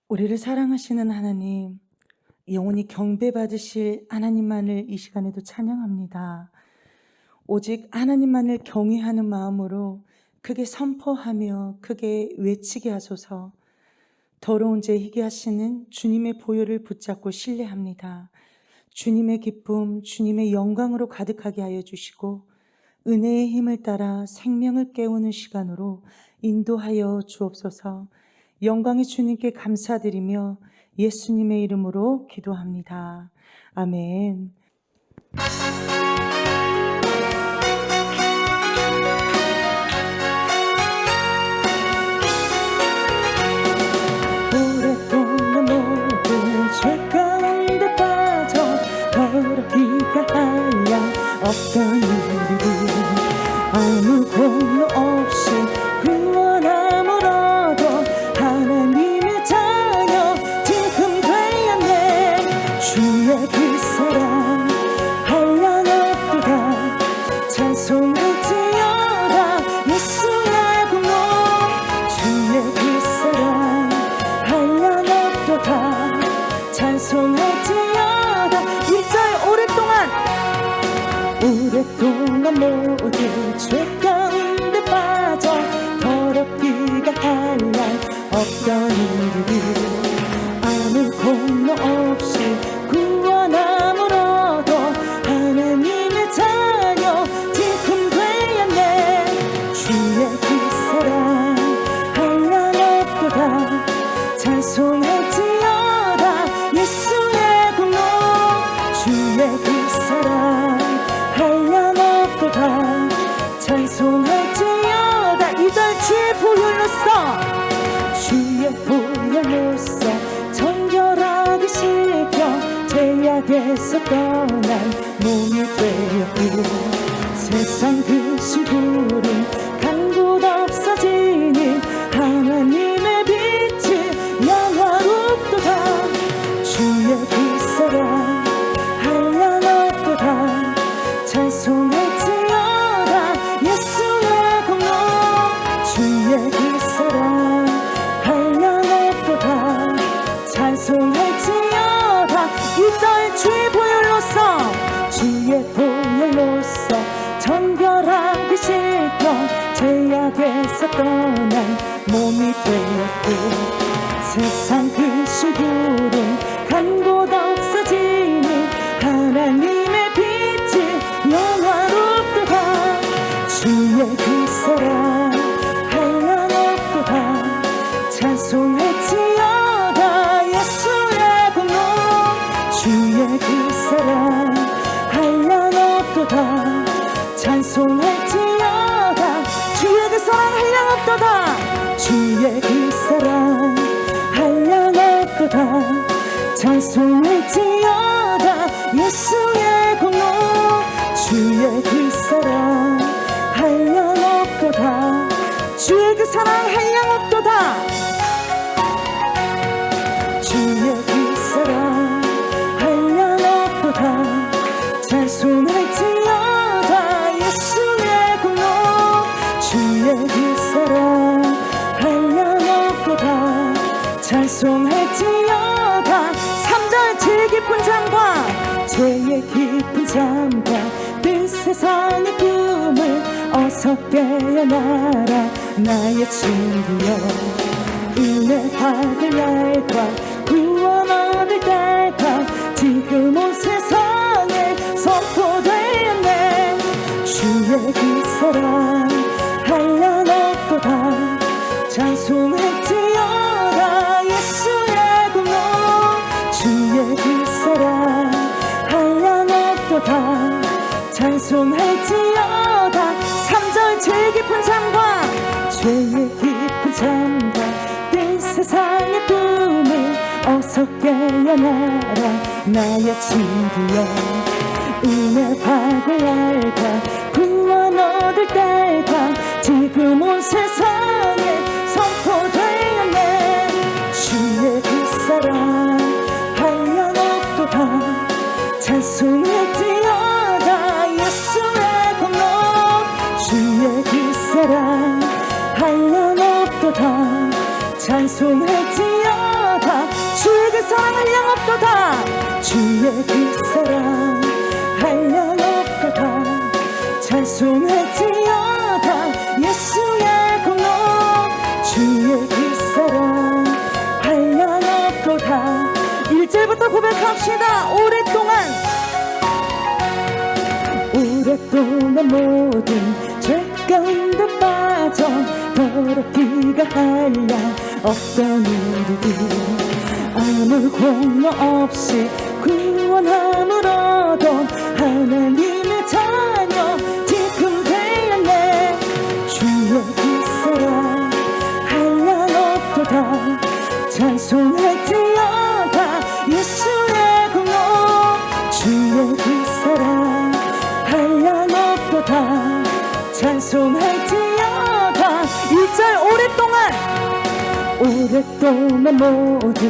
우리를 사랑하시는 하나님, 영원히 경배받으실 하나님만을 이 시간에도 찬양합니다. 오직 하나님만을 경외하는 마음으로 크게 선포하며 크게 외치게 하소서. 더러운 죄 희게 하시는 주님의 보혈을 붙잡고 신뢰합니다. 주님의 기쁨, 주님의 영광으로 가득하게 하여 주시고 은혜의 힘을 따라 생명을 깨우는 시간으로 인도하여 주옵소서. 영광의 주님께 감사드리며 예수님의 이름으로 기도합니다. 아멘. 오랫동안 모든 죄 가운데 빠져 더럽기가 한량 없던 우리를 아무 공로 없이 구원함으로도 하나님의 자녀 지금 되었네. 주의 그 사랑 한량 없도다. 찬송할지어다. 예수의 공로 주의 그 사랑 한량 없도다. 찬송할지어다. 일절 오랫동안 모든 죄 가운데 빠져 더럽기가 한량 없던 우리를 아무 공로 없이 구원함으로도 하나님의 자녀 지금 되었네. 주의 그 사랑 한량 없도다. 찬송할지어다. 예수의 공로 주의 그 사랑 한량 없도다. 찬송할지어다. 이절 주의 보혈로서 정결하게 씻겨 죄악에서 떠난 몸이 되었고 세상 그 심부름 간곳 없어지니 하나님의 빛이 영화롭도다. 주의 그 사랑 한량 없도다. 찬송할지어다. 예수의 공로 주의 그 사랑 한량 없도다. 찬송할지어다. 이절 주의 보혈로서 정결하게 씻겨 죄악에서 떠난 몸이 되었고 세상 그 심부름 간곳 없어지니 하나님의 빛이 영화롭도다. 주의 그 사랑 한량 없도다. 찬송할지어다. 예수의 공로 주의 그 사랑 한량 없도다. 찬송할지어다. 주의 그 사랑 한량 없도다. 주의 그 사랑 한량 없도다. 찬송할지어다. 예수의 공로 주의 그 사랑 한량 없도다. 주의 그 사랑 한량 없도다. 주의 그 사랑 한량 없도다. 찬송할지어다. 예수의 공로 주의 그 사랑 한량 없도다. 찬송할지어다. 3절 죄의 깊은 잠과 죄의 깊은 잠과 그 세상의 꿈을 어서 깨어나라 나의 친구여. 은혜 받을 날과 구원 얻을 때가 지금 온 세상에 선포되었네. 주의 그 사랑 한량 없도다. 찬송할지어다. 예수의 공로 주의 그 사랑 한량 없도다. 찬송할지어다. 3절 죄의 깊은 잠과 죄의 깊은 잠과 이 세상의 꿈을 어서 깨어나라 나의 친구여. 은혜 받을 날과 구원 얻을 때가 지금 온 세상에 선포되었네. 주의 그 사랑 한량 없도다. 찬송할지어다. 예수의 공로 주의 그 사랑 한량 없도다. 찬송할지어다. 사랑 한량없도다 주의 그 사랑 한량없도다 찬송할지어다 예수의 공로 주의 그 사랑 한량없도다 1절부터 고백합시다. 오랫동안 모든 죄 가운데 빠져 더럽기가 한량 없던 우리들 아무 공로 없이 구원함을 얻어 하나님의 자녀 지금 되었네 주의 그 사랑 한량없도다 찬송할지어다 예수의 공로 주의 그 사랑 한량없도다 찬송할지어다 1절 오랫동안 모든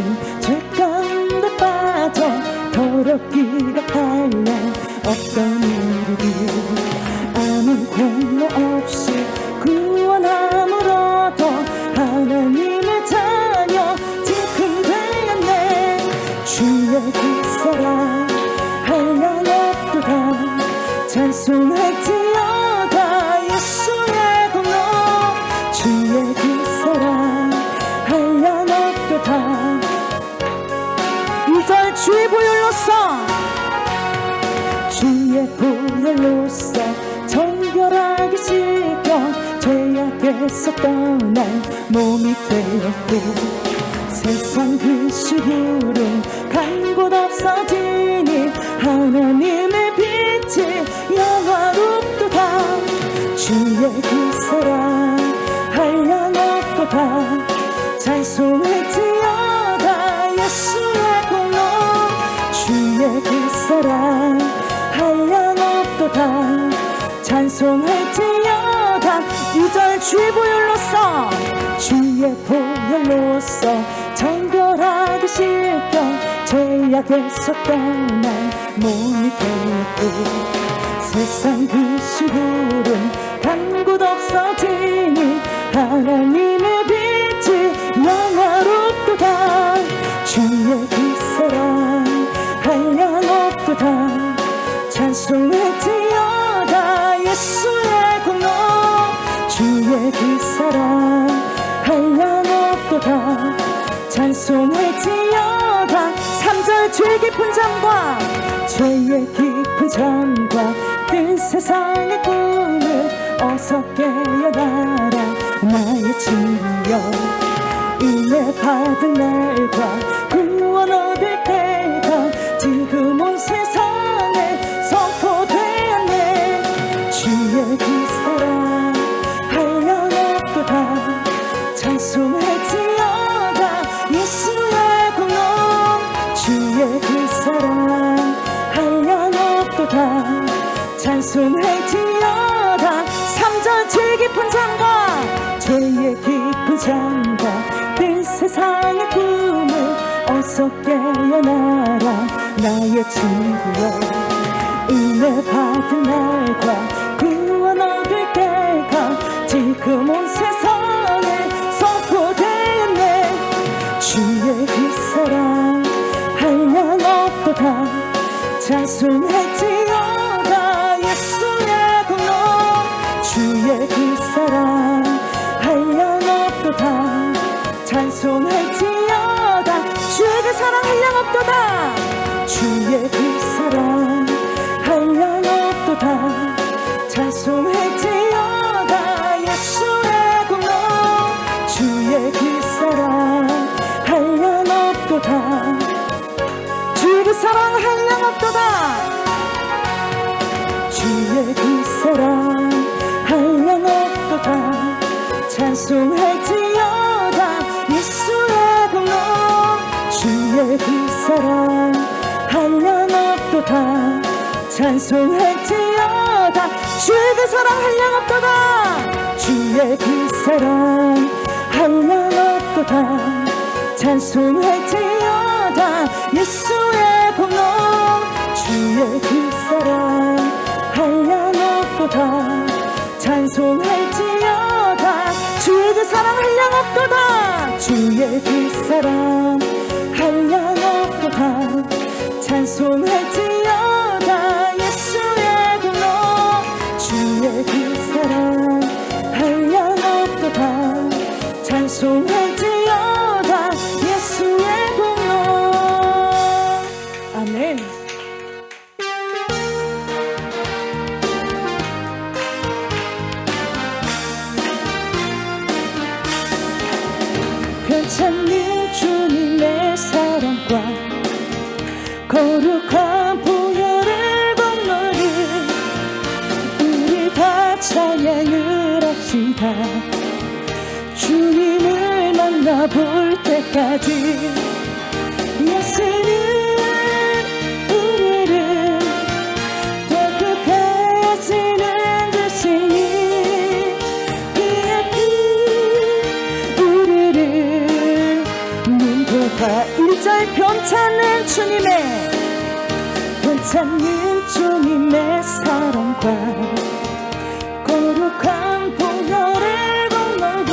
죄 가운데 빠져 더럽기가 한량 없던 우리들 아무 공로 없이 구원함을 얻어 하나님의 자녀 지금 되었네 주의 그 사랑 한량없도다 찬송할지어다 예수의 공로 주의 그 사랑 한량없도다 2절 주의 보혈로서 정결하게 씻겨 죄악에서 떠난 몸이 되었고 세상 그 시부름 간 곳 없어지니 하나님의 빛이 영화롭도다 주의 그 사랑 한량없도다 찬송할지어다 예수의 공로 주의 그 사랑 한량없도다 찬송할지어다 2절 주의 보혈로서 정결하게 씻겨 죄악에서 떠난 몸이 되었고 세상 그 시부름 간 곳 없어지니 하나님의 빛이 영화롭도다 주의 그 사랑 한량없도다 찬송할지어다 예수의 공로 주의 그 사랑 한량없도다 찬송할지어다 3절 죄의 깊은 잠과 뜬 세상의 꿈을 어서 깨어나라 나의 친구여 은혜 받은 날과 구원 얻을 때가 지금 온 세상에 선포되었네 주의 그 사랑 한량없도다 찬송할지어다 예수의 공로 주의 그 사랑 한량없도다 찬송할지어다 3절 죄의 깊은 잠과 뜬 세상의 꿈을 어서 깨어나라 나의 친구여 은혜 받은 날과 구원 얻을 때가 지금 온 세상에 선포되었네 주의 그 사랑 한량없도다 찬송할지어다 예수의 공로 주의 그 사랑 한량없도다 찬송할지어다 주의 그 사랑 한량없도다 주의 그 사랑 한량없도다 찬송할지어다 예수의 공로 주의 그 사랑 한량없도다 주의 그 사랑 한량없도다 주의 그 사랑 한량없도다 찬송할지어다 예수의 공로 주의 그 사랑 한량없도다 찬송할지어다 주의 그 사랑 한량없도다 주의 그 사랑 한량없도다 찬송할지어다 예수의 공로 주의 그 사랑 한량없도다 찬송할지어다 주의 그 사랑 한량없도다 주의 그 사랑 한량없도다 주님의 사랑과 거룩한 보혈의 공로를 우리 다 찬양을 합시다. 주님을 만나볼 때까지 예수는 우리를 깨끗하시는 주시니 그의 피 우리를 눈보다 일절 변찮는 주님의 사랑과 거룩한 보혈의 공로를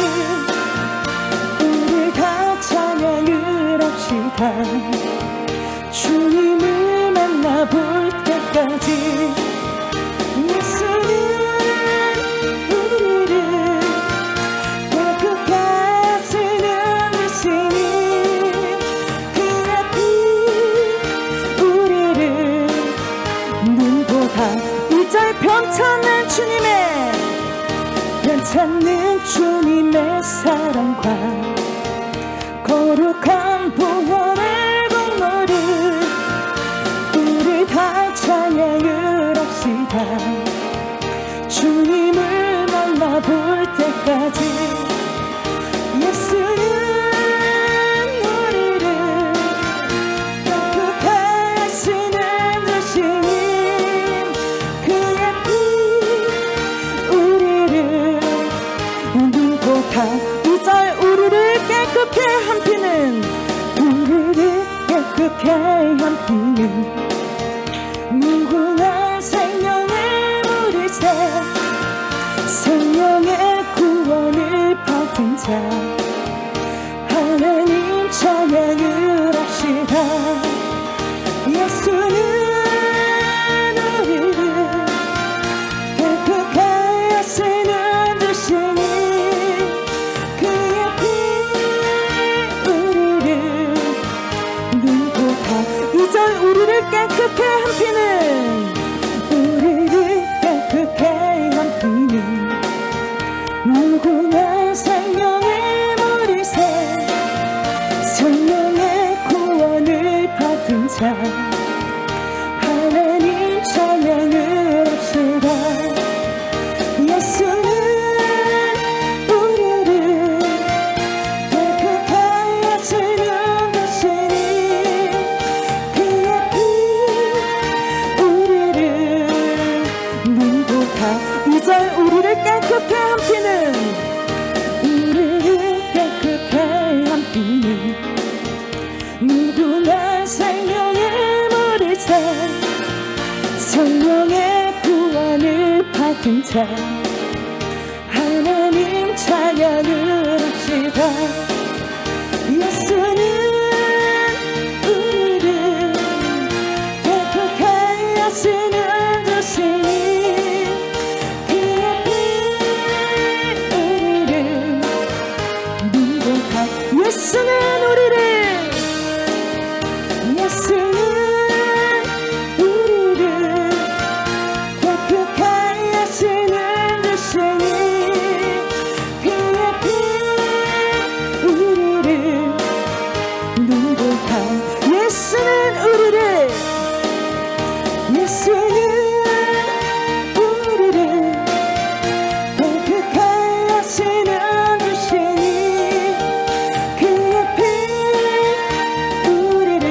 우리 다 찬양을 합시다. 주님을 만나볼 때까지 예수는 우리를 깨끗하시는 주시니 그의 피 우리를 눈보다 일절 변찮는 주님의 사랑과 거룩한 보혈의 공로를 우리 다 찬양을 합시다. 주님을 만나볼 때까지 예수는 우리를 깨끗하시는 주시니 그의 피 우리를 눈보다 이절 우리를 깨끗게 한 피는 우리를 깨끗게 한 피는 무궁한 생명의 물이새 생명의 구원을 받은 자 하나님 찬양을 합시다. 예수는 우리를 깨끗하게 하시는 주시니 그의 피 우리를 눈보다 이절 우리를 깨끗게 한 피는 우리를 깨끗게 한 피는 무궁한 생명의 물이새 생명의 구원을 받은 자 하나님 찬양을 합시다. 예수는 우리를 깨끗하게 하시는 주시니 그의 피 우리를 눈보다 이절 우리를 깨끗게 한 피는 우리를 깨끗게 한 피는 무궁한 생명의 물이새 생명의 구원을 받은 자 하나님 찬양을 합시다. 예수는 우리를 깨끗하게 하시는 주시니 그의 피 우리를 눈보다 예수는 우리를 깨끗하게 하시는 주시니 그의 피 우리를 눈보다 예수는 우리를 깨끗하게 하시는 주시니 그의 피 우리를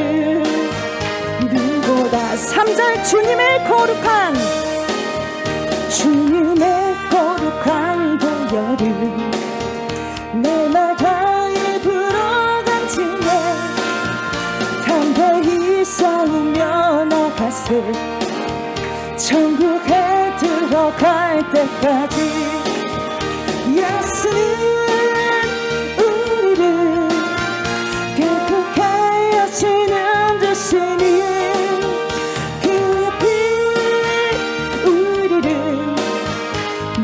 눈보다 3절 주님의 거룩한 보혈을 내마다 입으로 간직해 담대히 싸우며 나가세 천국에 들어갈 때까지 예수는 우리를 깨끗하게 하시는 주시니 그의 피 우리를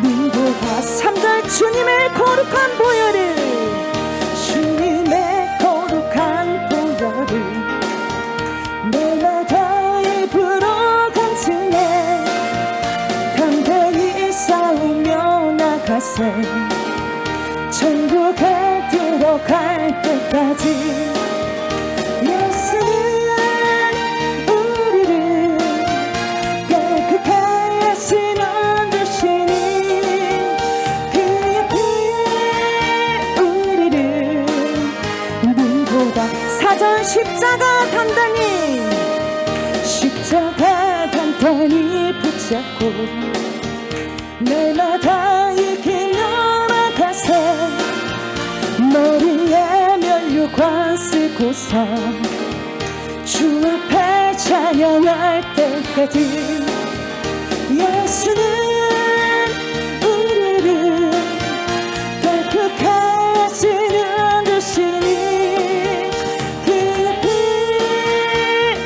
눈보다 3절 주님의 거룩한 보혈을 내마다 입으로 간증해 담대히 싸우며 나가세 천국에 들어갈 때까지 4절 십자가 단단히 붙잡고 날마다 이 길 열어가세 머리에 면류관 쓰고서 주 앞에 찬양할 때까지 예수는 우리를 깨끗게 하시는 주시니 그의 피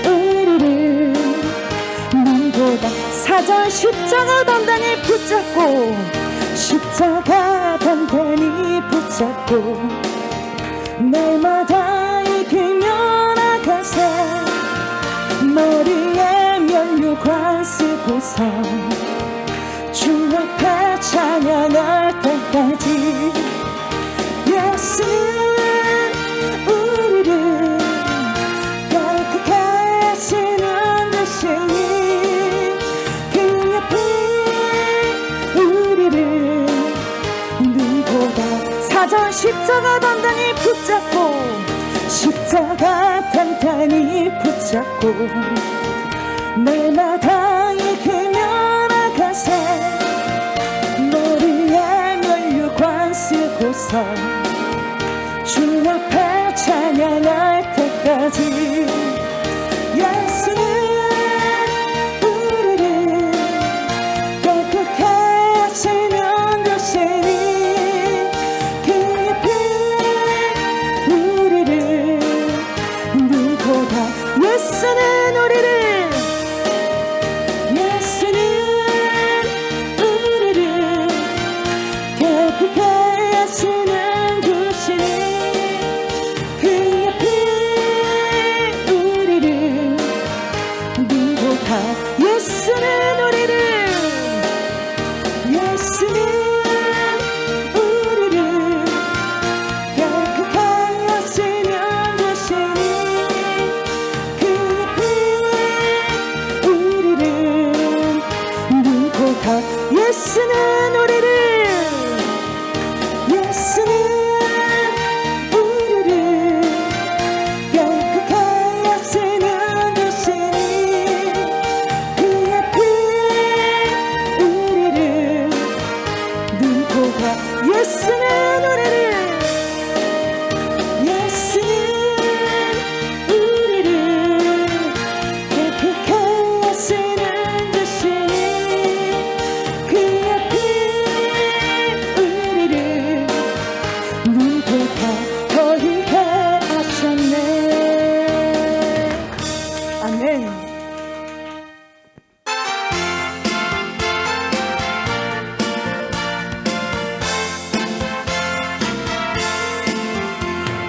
우리를 눈보다 4절 십자가 단단히 붙잡고 십자가 단단히 붙잡고 날마다 이 길 열어가세 머리에 면류관 쓰고서 주 앞에 찬양할 때까지 예수는 우리를 깨끗게 하시는 주시니 그의 피 우리를 눈보다 4절 십자가 단단히 붙잡고 십자가 단단히 붙잡고 날마다 이 길 열어가세 머리에 면류관 쓰고서 주 앞에 찬양할 때까지 예수는 우리를 깨끗게 하시는 주시니 그의 피 우리를 눈보다 예수는 우리를 깨끗게 하시는 주시니 그의 피 우리를 눈보다 예수는 우리를 깨끗게 하시는 주시니 그의 피 우리를 눈보다 예수는 우리를 깨끗게 하시는 주시니 그의 피 우리를 눈보다 예수는 우리를 깨끗게 하시는 주시니 그의 피 우리를 눈보다 더이게 하셨네. 아멘.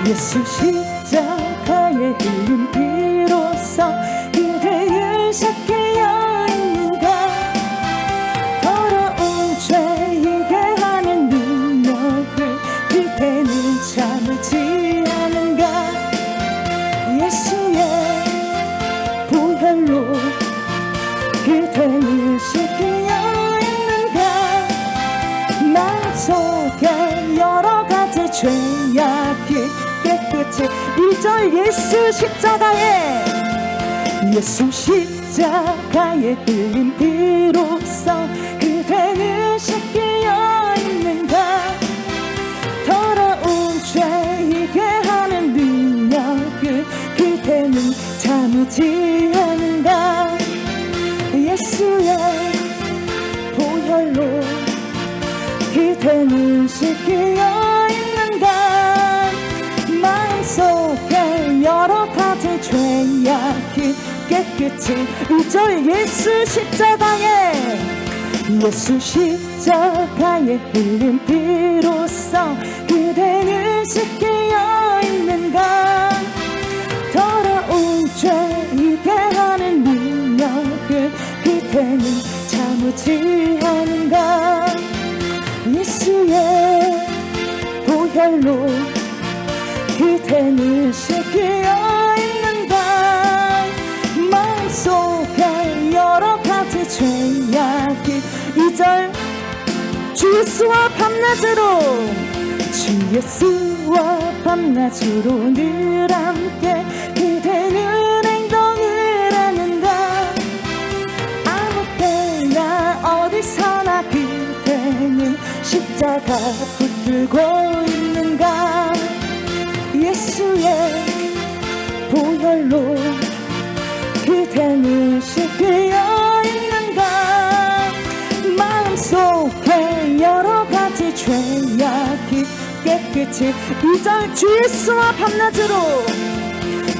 예수 십자가에 흘린 피로써 그대를 씻기려 있는가 더러운 죄이게 하는 능력을 그대는 참지 않은가 예수의 보혈로 그대를 씻기려 있는가 마음속에 여러 가지 죄악이 깨끗이 1절 예수 십자가에 흘린 피로써 그대는 씻기려 있는가 더러운 죄이게 하는 능력을 그대는 참지 않는가 예수의 보혈로 그대는 씻기려 있는가 마음속에 여러 가지 죄악이 깨끗이 2절 예수 십자가에 흘린 피로써 그대는 씻기려 있는가 더러운 죄이게 하는 능력을 그대는 참지 않는가 예수의 보혈로 그대는 씻기려 있는가 마음속에 여러 가지 죄악이 2절 주 예수와 밤낮으로 주 예수와 밤낮으로 늘 함께 그대는 행동을 하는가 아무 때나 어디서나 그대는 십자가 붙들고 있는가 예수의 보혈로 그대는 씻겨 있는가 마음속에 여러 가지 죄악이 깨끗이 이절 주 예수와 밤낮으로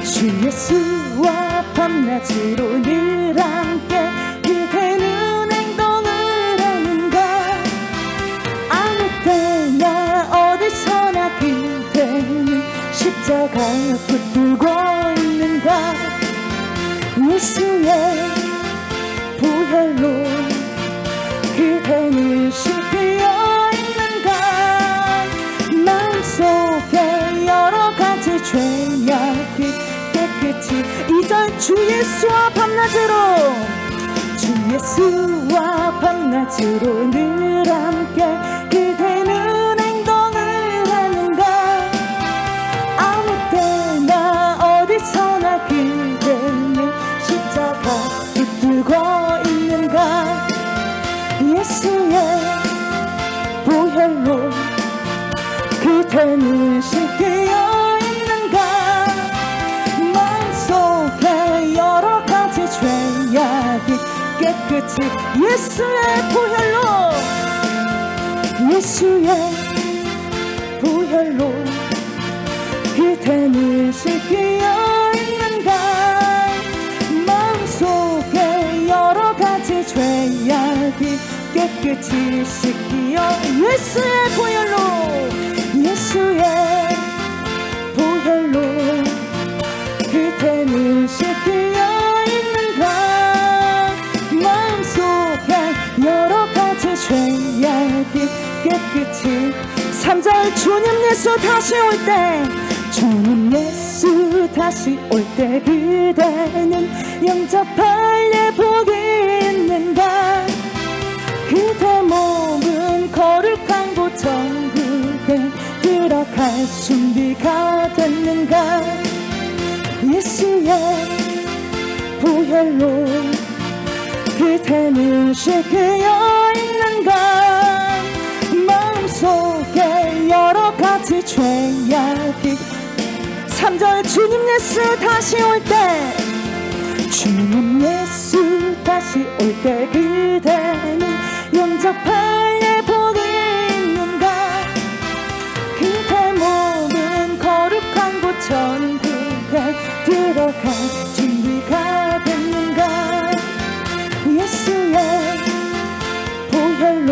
주 예수와 밤낮으로 늘 함께 그대는 행동을 하는가 아무 때나 어디서나 그대는 십자가 붙들고 있는가 예수의 보혈로 그대는 씻겨 있는가 마음속에 여러 가지 죄악이 깨끗이 이절 주 예수와 밤낮으로 주 예수와 밤낮으로 늘 함께 그대는 행동을 하는가 아무 때나 어디서나 그대는 십자가 붙들고 있는가 예수의 보혈로 그대는 씻겨 있는가 마음속에 여러 가지 죄악이 깨끗이 예수의 보혈로 예수의 보혈로 그대는 씻겨 있는가 마음속에 여러 가지 죄악이 깨끗이 씻겨 예수의 보혈로 예수의 보혈로 그대는 씻겨 있는가 마음속에 여러 가지 죄악이 깨끗이 3절 주님 예수 다시 올 때 주님 예수 다시 올 때 그대는 영접할 예복이 있는가 그대 몸은 거룩한 곳 천국에 들어갈 준비가 됐는가 예수의 보혈로 그대는 씻겨 있는가 마음속에 여러 가지 죄악이 3절 주님 예수 다시 올 때 주님 예수 다시 올 때 그대는 영접할 예복이 있는가 그대 몸은 거룩한 곳 천국에 들어갈 준비가 됐는가 예수의 보혈로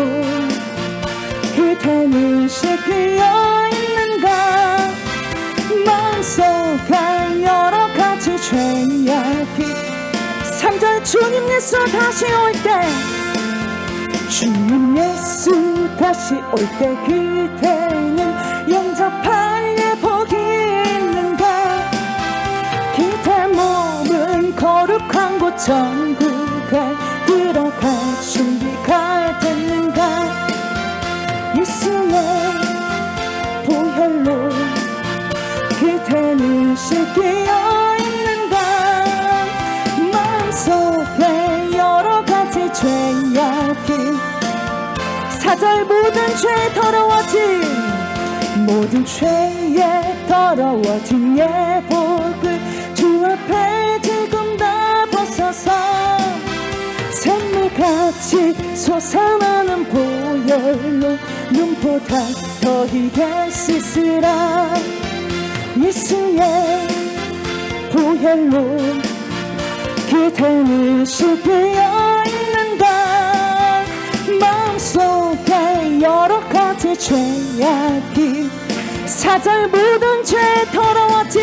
그대는 씻겨 있는가 마음속에 여러 가지 죄악이 3절 주님 예수 다시 올 때 주님 예수 다시 올 때 그대는 영접할 예복이 있는가 그대 몸은 거룩한 곳 천국에 들어갈 준비가 됐는가 예수의 보혈로 그대는 씻겨 있는가 마음속에 여러 가지 죄악이 4절 모든 죄 더러워진 모든 죄에 더러워진 예복을 주 앞에 지금 다 벗어서 샘물같이 솟아나는 보혈로 눈보다 더 희게 씻으라 예수의 보혈로 그대는 씻겨 있는가 마음속에 여러 가지 죄악이 4절 모든 죄 더러워진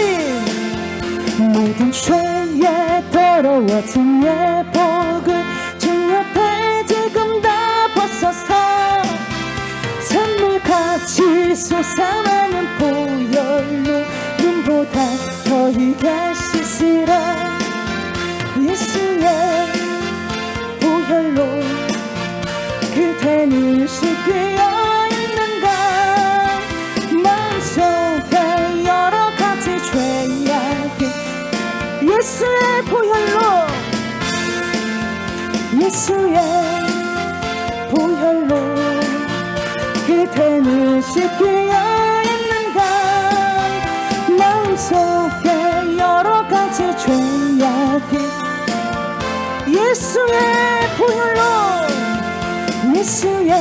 모든 죄에 더러워진 예복을 주 앞에 지금 다 벗어서 샘물같이 솟아나는 보혈로 눈보다 더 희게 씻으라 예수의 보혈로 그대는 씻겨 있는가 마음속에 예수의 보혈로 예수의 보혈로 그대는 씻기어 있는가 마음속에 여러 가지 죄악이 예수의 보혈로 예수의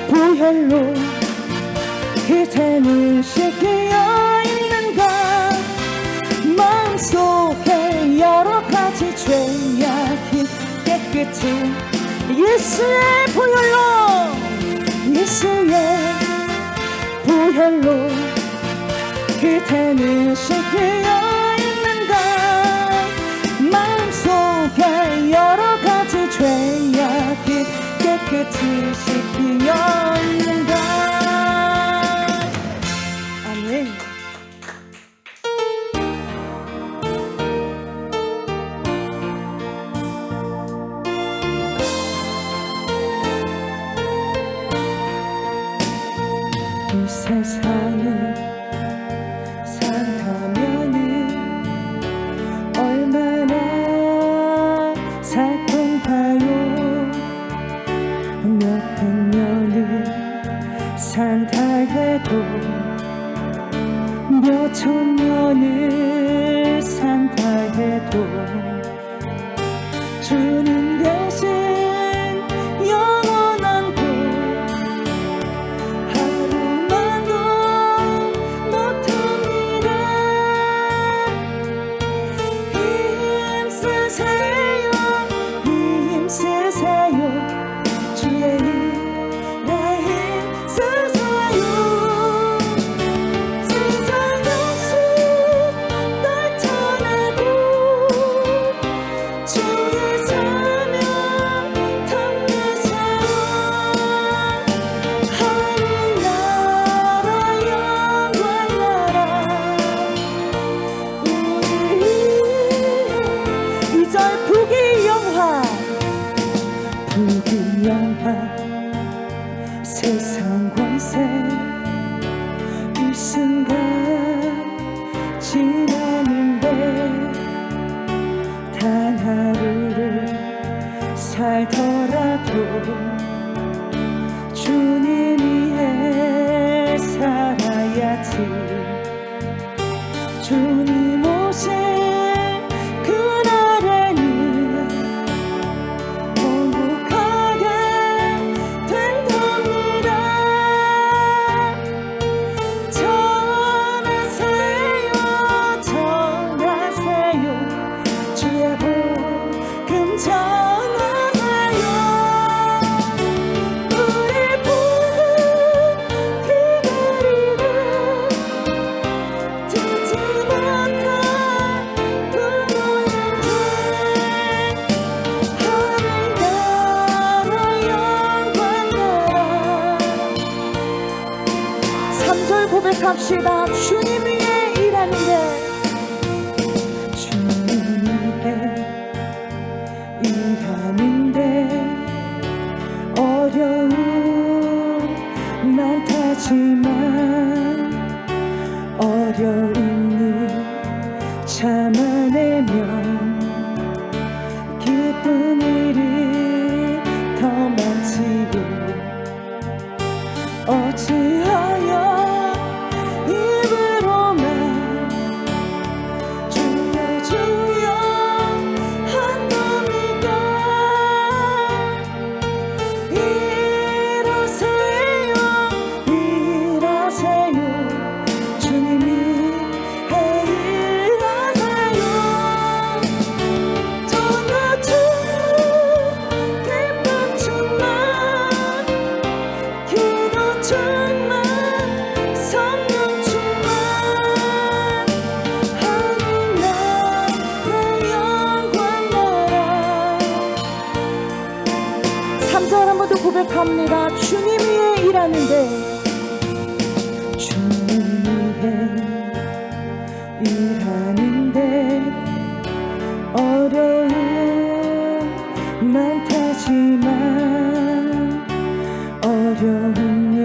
보혈로 그대는 씻기어 있는가 마음속에 여러 가지 죄악이 깨끗이 예수의 보혈로 예수의 보혈로 그대는 씻기어 있는가 마음속에 여러 가지 죄악이 깨끗이 씻기어 있는가. 아멘. 이 세상을 살아가면은 얼마나 살 건가요? 몇백 년을 산다 해도 몇천 년을 산다 해도 주님 대신 영원한 곳 하루만도 못합니다. 힘쓰세요 힘쓰세요 주의 일에 힘쓰세요. 세상 다시 떨쳐내고 주의 사명 탐내세요. 하늘나라 영광 나라 우리 이절 부귀영화 부귀영화 세상 권세 이 순간 지나는데 단 하루를 살더라도 주님 위해 살아야지. 주님 오실 그날에는 행복하게 된답니다. 전하세요 전하세요 주의 복음 전하세요. 우리 복음 기다리다 듣지 못한 부모님들 하늘나라 영광 나라 3절 고백합시다. 주님 위해 일하는데 주님 위해 일하는데 어려움 많다지만 어려움을 참아내면 기쁜 일이 더 많지요. 어찌하여 입으로만 주여 주여 한답니까. 일하세요 일하세요 주님이 일하세요. 전부 주 기쁨 충만 기도 충만 성령 충만 하늘나라 영광 나라 3절 한 번 더 고백합니다. 주님 위해 일하는데 주님 위해 일하는데 어려움 많다지만 어려움을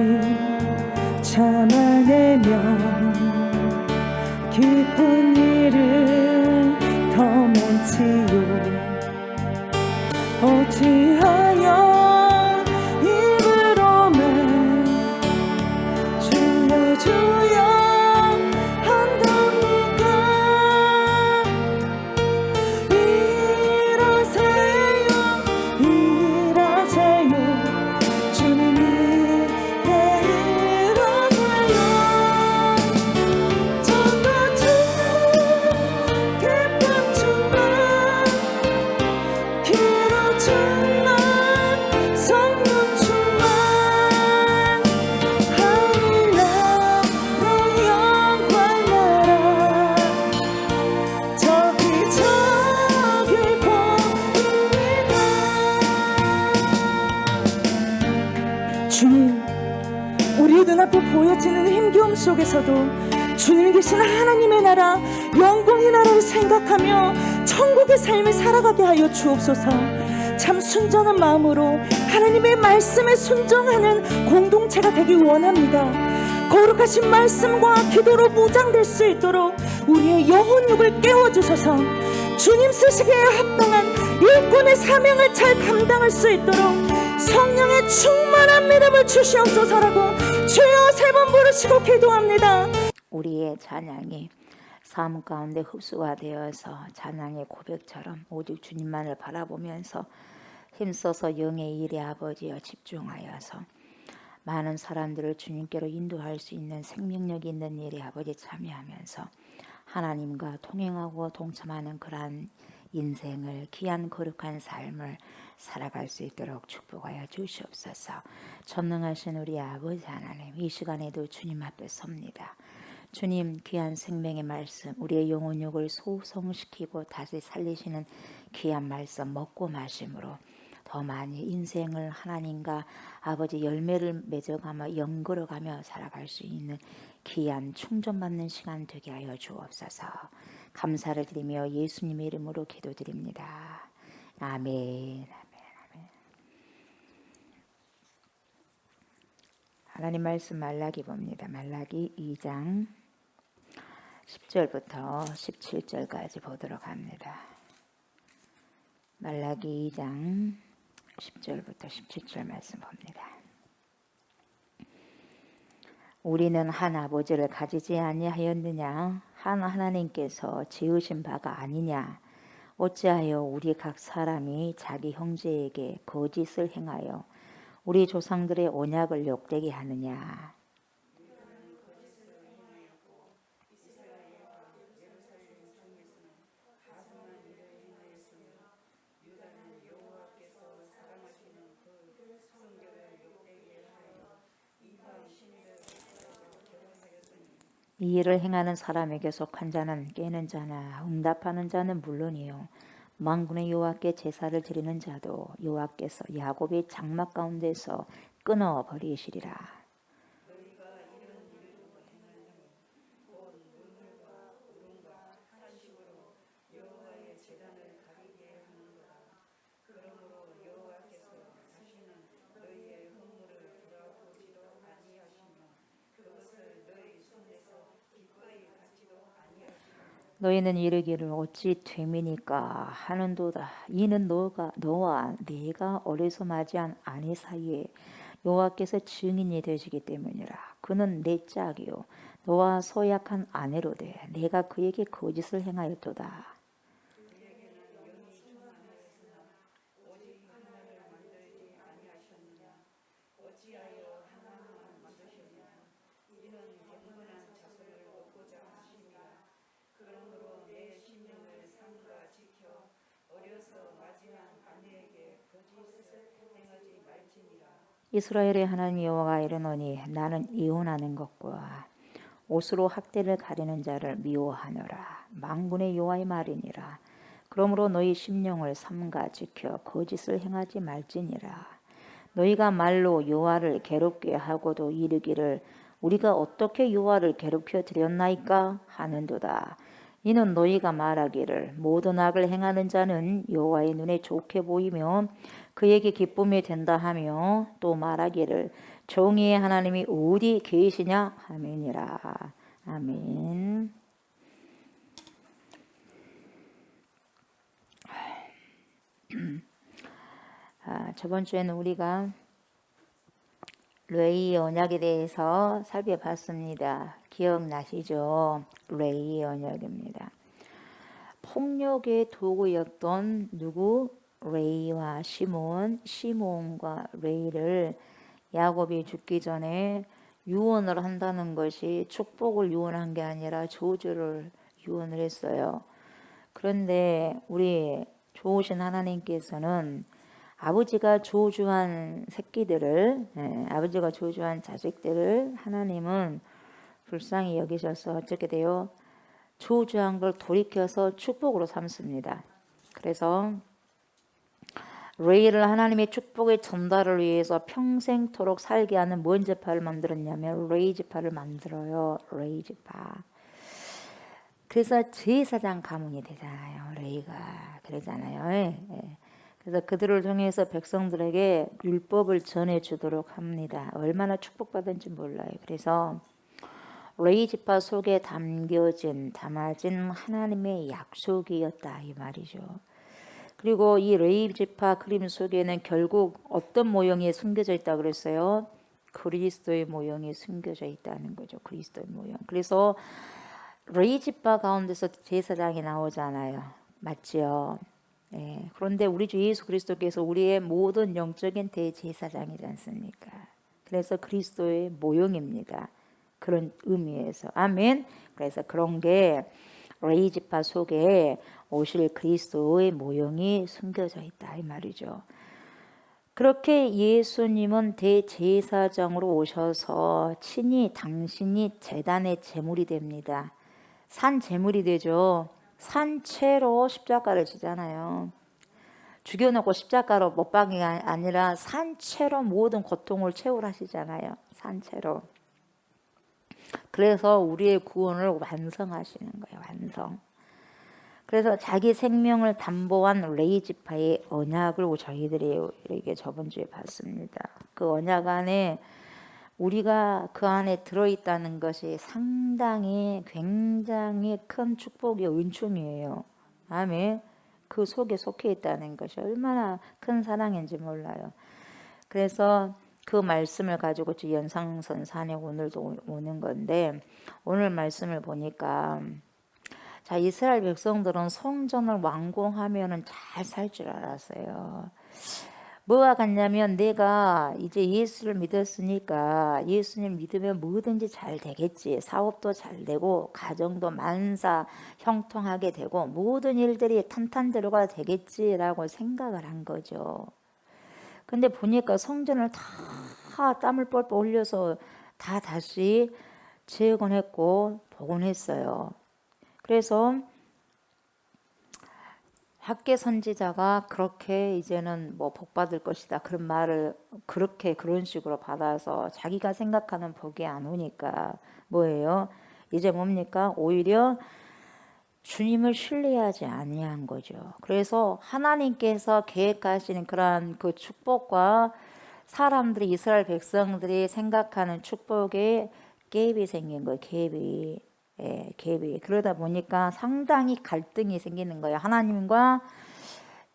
참아내면 기쁜 일을 속에서도 주님 계신 하나님의 나라, 영광의 나라를 생각하며 천국의 삶을 살아가게 하여 주옵소서. 참 순전한 마음으로 하나님의 말씀에 순종하는 공동체가 되길 원합니다. 거룩하신 말씀과 기도로 무장될 수 있도록 우리의 영혼육을 깨워주소서. 주님 쓰시기에 합당한 일꾼의 사명을 잘 감당할 수 있도록 성령의 충만한 믿음을 주시옵소서라고 주여 세 번 부르시고 기도합니다. 우리의 찬양이 삶 가운데 흡수가 되어서 찬양의 고백처럼 오직 주님만을 바라보면서 힘써서 영의 일에 아버지여 집중하여서 많은 사람들을 주님께로 인도할 수 있는 생명력 있는 일에 아버지 참여하면서 하나님과 통행하고 동참하는 그러한 인생을 귀한 거룩한 삶을 살아갈 수 있도록 축복하여 주시옵소서. 전능하신 우리 아버지 하나님, 이 시간에도 주님 앞에 섭니다. 주님, 귀한 생명의 말씀, 우리의 영혼욕을 소성시키고 다시 살리시는 귀한 말씀 먹고 마심으로 더 많이 인생을 하나님과 아버지 열매를 맺어가며 연걸어가며 살아갈 수 있는 귀한 충전받는 시간 되게 하여 주옵소서. 감사를 드리며 예수님의 이름으로 기도드립니다. 아멘. 아멘. 하나님 말씀 말라기 봅니다. 말라기 2장 10절부터 17절까지 보도록 합니다. 말라기 2장 10절부터 17절 말씀 봅니다. 우리는 한 아버지를 가지지 아니하였느냐? 한 하나님께서 지으신 바가 아니냐? 어찌하여 우리 각 사람이 자기 형제에게 거짓을 행하여 우리 조상들의 언약을 욕되게 하느냐? 이 일을 행하는 사람에게 속한 자는 깨는 자나 응답하는 자는 물론이요 만군의 여호와께 제사를 드리는 자도 여호와께서 야곱의 장막 가운데서 끊어버리시리라. 너희는 이르기를 어찌 됨이니까 하는도다. 이는 너와 네가 어려서 맞이한 아내 사이에 여호와께서 증인이 되시기 때문이라. 그는 내 짝이요 너와 소약한 아내로되 내가 그에게 거짓을 행하였도다. 이스라엘의 하나님 여호와가 이르노니 나는 이혼하는 것과 옷으로 학대를 가리는 자를 미워하노라. 만군의 여호와의 말이니라. 그러므로 너희 심령을 삼가 지켜 거짓을 행하지 말지니라. 너희가 말로 여호와를 괴롭게 하고도 이르기를 우리가 어떻게 여호와를 괴롭혀 드렸나이까 하는도다. 이는 너희가 말하기를 모든 악을 행하는 자는 여호와의 눈에 좋게 보이며 그에게 기쁨이 된다 하며 또 말하기를 정의의 하나님이 어디 계시냐 아멘이라. 아멘. 저번 주에는 우리가 레이의 언약에 대해서 살펴봤습니다. 기억나시죠? 레이의 언약입니다. 폭력의 도구였던 레이와 시몬과 레이를 야곱이 죽기 전에 유언을 한다는 것이 축복을 유언한 게 아니라 저주를 유언을 했어요. 그런데 우리 좋으신 하나님께서는 아버지가 저주한 새끼들을, 아버지가 저주한 자식들을 하나님은 불쌍히 여기셔서 어떻게 돼요? 저주한 걸 돌이켜서 축복으로 삼습니다. 그래서 레이를 하나님의 축복의 전달을 위해서 평생토록 살게 하는 뭔 지파를 만들었냐면 레이 지파를 만들어요. 레이 지파. 그래서 제사장 가문이 되잖아요. 레이가 그러잖아요. 예, 예. 그래서 그들을 통해서 백성들에게 율법을 전해주도록 합니다. 얼마나 축복받은지 몰라요. 그래서 레이 지파 속에 담아진 하나님의 약속이었다 이 말이죠. 그리고 이 레이 지파 그림 속에는 결국 어떤 모형이 숨겨져 있다 그랬어요? 그리스도의 모형이 숨겨져 있다는 거죠. 그리스도의 모형. 그래서 레이 지파 가운데서 제사장이 나오잖아요. 맞지요? 예. 그런데 우리 주 예수 그리스도께서 우리의 모든 영적인 대제사장이지 않습니까? 그래서 그리스도의 모형입니다. 그런 의미에서. 아멘. 그래서 그런 게 레이 지파 속에 오실 그리스도의 모형이 숨겨져 있다 이 말이죠. 그렇게 예수님은 대제사장으로 오셔서 친히 당신이 제단의 제물이 됩니다. 산 제물이 되죠. 산채로 십자가를 지잖아요. 죽여놓고 십자가로 못 박이가 아니라 산채로 모든 고통을 채울하시잖아요. 산채로. 그래서 우리의 구원을 완성하시는 거예요. 완성. 그래서 자기 생명을 담보한 레이 지파의 언약을 저희들이 이렇게 저번 주에 봤습니다. 그 언약 안에 우리가 그 안에 들어있다는 것이 상당히 굉장히 큰 축복의 은총이에요. 아멘. 그 속에 속해 있다는 것이 얼마나 큰 사랑인지 몰라요. 그래서 그 말씀을 가지고 연상선산에 오늘도 오는 건데 오늘 말씀을 보니까 자 이스라엘 백성들은 성전을 완공하면은 잘 살 줄 알았어요. 뭐가 같냐면 내가 이제 예수를 믿었으니까 예수님 믿으면 뭐든지 잘 되겠지. 사업도 잘 되고 가정도 만사 형통하게 되고 모든 일들이 탄탄대로가 되겠지라고 생각을 한 거죠. 근데 보니까 성전을 다 땀을 뻘뻘 흘려서 다 다시 재건했고 복원했어요. 그래서 학계 선지자가 그렇게 이제는 뭐 복 받을 것이다 그런 말을 그런 식으로 받아서 자기가 생각하는 복이 안 오니까 뭐예요? 이제 뭡니까? 오히려 주님을 신뢰하지 아니한 거죠. 그래서 하나님께서 계획하시는 그러한 그 축복과 사람들이 이스라엘 백성들이 생각하는 축복에 갭이 생긴 거예요. 갭이. 예, 갭이. 그러다 보니까 상당히 갈등이 생기는 거예요. 하나님과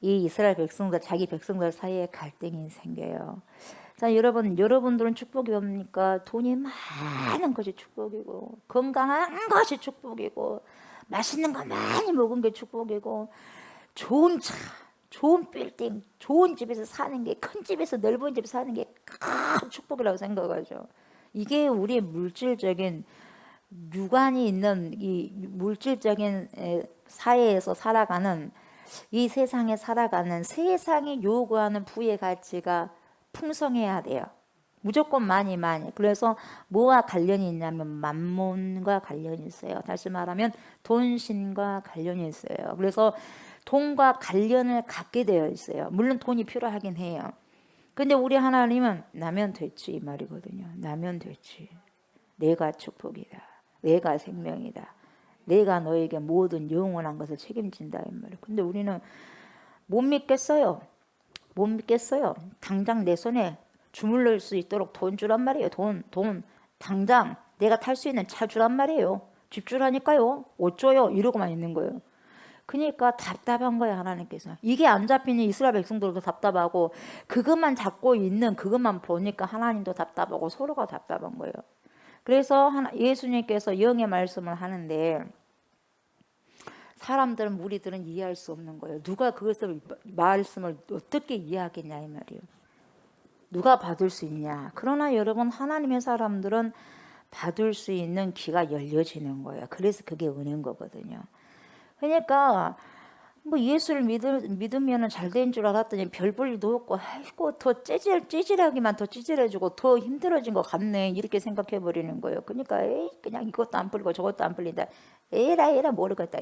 이 이스라엘 백성들, 자기 백성들 사이에 갈등이 생겨요. 자, 여러분들은 축복이 뭡니까? 돈이 많은 것이 축복이고, 건강한 것이 축복이고, 맛있는 거 많이 먹은 게 축복이고, 좋은 차, 좋은 빌딩, 좋은 집에서 사는 게, 큰 집에서 넓은 집에서 사는 게 큰 축복이라고 생각하죠. 이게 우리의 물질적인 유관이 있는 이 물질적인 사회에서 살아가는 이 세상에 살아가는 세상이 요구하는 부의 가치가 풍성해야 돼요. 무조건 많이. 그래서 뭐와 관련이 있냐면 만몬과 관련이 있어요. 다시 말하면 돈신과 관련이 있어요. 그래서 돈과 관련을 갖게 되어 있어요. 물론 돈이 필요하긴 해요. 근데 우리 하나님은 나면 됐지 이 말이거든요. 나면 됐지. 내가 축복이다. 내가 생명이다. 내가 너에게 모든 영원한 것을 책임진다 이 말이에요. 근데 우리는 못 믿겠어요. 못 믿겠어요. 당장 내 손에 주물러 수 있도록 돈 주란 말이에요. 돈. 당장 내가 탈 수 있는 차 주란 말이에요. 집 주라니까요. 옷 줘요. 이러고만 있는 거예요. 그러니까 답답한 거예요. 하나님께서. 이게 안 잡히니 이스라엘 백성들도 답답하고 그것만 잡고 있는 그것만 보니까 하나님도 답답하고 서로가 답답한 거예요. 그래서 예수님께서 영의 말씀을 하는데 사람들은 무리들은 이해할 수 없는 거예요. 누가 그것을 말씀을 어떻게 이해하겠냐 이 말이에요. 누가 받을 수 있냐. 그러나 여러분 하나님의 사람들은 받을 수 있는 귀가 열려지는 거예요. 그래서 그게 은혜인 거거든요. 그러니까 뭐 예수를 믿으면 잘 된 줄 알았더니 별 볼 일도 없고 아이고 더 찌질하기만 더 찌질해지고 더 힘들어진 것 같네 이렇게 생각해 버리는 거예요. 그러니까 에이 그냥 이것도 안 풀리고 저것도 안 풀린다. 에라 모르겠다.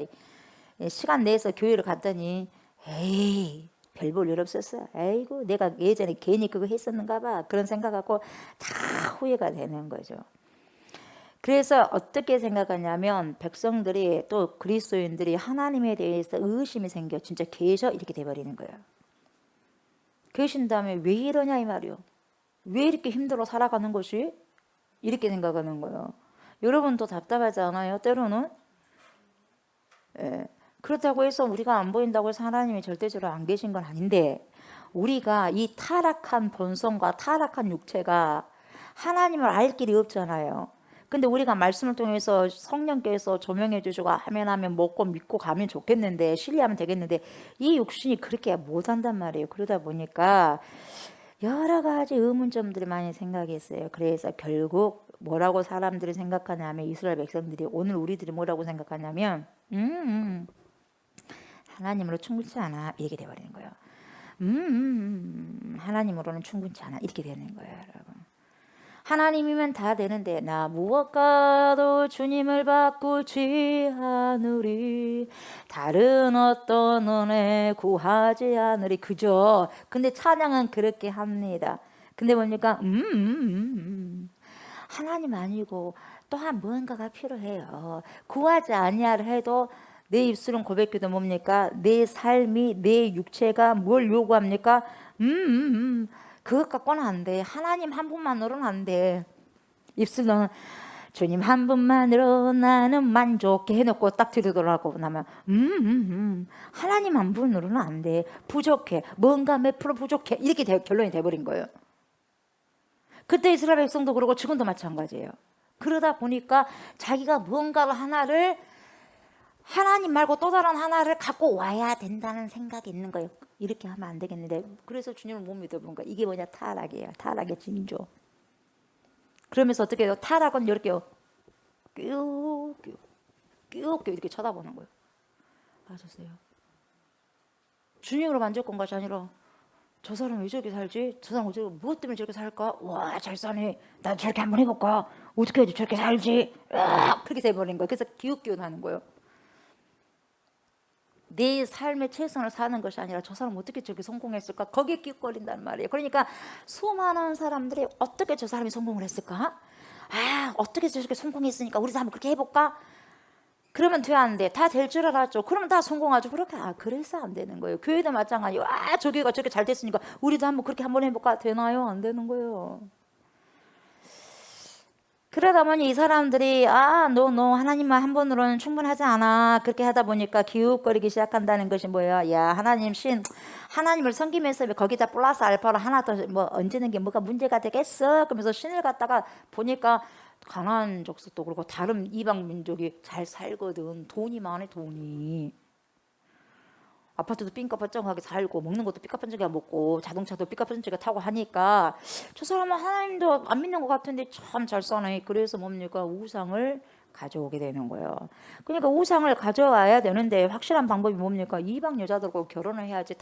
시간 내서 교회를 갔더니 에이 별 볼 일 없었어요. 아이고 내가 예전에 괜히 그거 했었는가 봐. 그런 생각하고 다 후회가 되는 거죠. 그래서 어떻게 생각하냐면 백성들이 또 그리스도인들이 하나님에 대해서 의심이 생겨 진짜 계셔 이렇게 돼버리는 거예요. 계신 다음에 왜 이러냐 이 말이요. 왜 이렇게 힘들어 살아가는 것이? 이렇게 생각하는 거예요. 여러분도 답답하지 않아요? 때로는? 예. 그렇다고 해서 우리가 안 보인다고 해서 하나님이 절대적으로 안 계신 건 아닌데 우리가 이 타락한 본성과 타락한 육체가 하나님을 알 길이 없잖아요. 근데 우리가 말씀을 통해서 성령께서 조명해 주시고 하면 먹고 믿고 가면 좋겠는데 신뢰하면 되겠는데 이 육신이 그렇게 못한단 말이에요. 그러다 보니까 여러 가지 의문점들이 많이 생각했어요. 그래서 결국 뭐라고 사람들이 생각하냐면 이스라엘 백성들이 오늘 우리들이 뭐라고 생각하냐면 하나님으로 충분치 않아 이렇게 돼버리는 거예요. 하나님으로는 충분치 않아 이렇게 되는 거예요, 여러분. 하나님이면 다 되는데 나 무엇과도 주님을 바꾸지 않으리 다른 어떤 은혜 구하지 않으리 그죠? 근데 찬양은 그렇게 합니다. 근데 뭡니까? 하나님 아니고 또한 무언가가 필요해요. 구하지 아니하려 해도 내 입술은 고백해도 뭡니까? 내 삶이 내 육체가 뭘 요구합니까? 그것 갖고는 안 돼. 하나님 한 분만으로는 안 돼. 입술은 주님 한 분만으로 나는 만족해 해놓고 딱 들으더라고 나면 하나님 한 분으로는 안 돼. 부족해. 뭔가 몇 프로 부족해. 이렇게 결론이 돼버린 거예요. 그때 이스라엘 백성도 그러고 지금도 마찬가지예요. 그러다 보니까 자기가 뭔가를 하나를 하나님 말고 또 다른 하나를 갖고 와야 된다는 생각이 있는 거예요. 이렇게 하면 안 되겠는데 그래서 주님을 못 믿어본 거예요. 이게 뭐냐 타락이에요. 타락의 징조. 그러면서 어떻게 해요? 타락은 이렇게요. 꾹꾹 이렇게 쳐다보는 거예요. 아셨어요? 주님으로 만족한 것이 아니라 저 사람 왜 저렇게 살지? 저 사람 어떻게 무엇 때문에 저렇게 살까? 와 잘 사네. 난 저렇게 한번 해볼까? 어떻게 해야지 저렇게 살지? 그렇게 돼버린 거예요. 그래서 기웃기웃하는 거예요. 내 삶의 최선을 사는 것이 아니라 저 사람 어떻게 저렇게 성공했을까? 거기에 끼웃거린단 말이에요. 그러니까 수많은 사람들이 어떻게 저 사람이 성공을 했을까? 아 어떻게 저렇게 성공했으니까 우리도 한번 그렇게 해볼까? 그러면 돼 안 돼? 다 될 줄 알았죠. 그러면 다 성공하죠. 그렇게 그래서 안 되는 거예요. 교회도 마찬가지예요. 저 교회가 저렇게 잘 됐으니까 우리도 한번 그렇게 한번 해볼까? 되나요? 안 되는 거예요. 그러다 보니 이 사람들이 너 하나님만 한 번으로는 충분하지 않아. 그렇게 하다 보니까 기웃거리기 시작한다는 것이 뭐예요? 야 하나님 하나님을 섬기면서 거기다 플러스 알파로 하나 더 뭐 얹는 게 뭐가 문제가 되겠어? 그러면서 신을 갖다가 보니까 가나안 족속도 그렇고 다른 이방 민족이 잘 살거든. 돈이 많아 돈이. 아파트도 삐까뻔쩍하게 살고 먹는 것도 삐까뻔쩍하게 먹고 자동차도 삐까뻔쩍하게 타고 하니까 저 사람은 하나님도 안 믿는 것 같은데 참 잘 사네. 그래서 뭡니까? 우상을 가져오게 되는 거예요. 그러니까 우상을 가져와야 되는데 확실한 방법이 뭡니까? 이방 여자들과 결혼을 해야지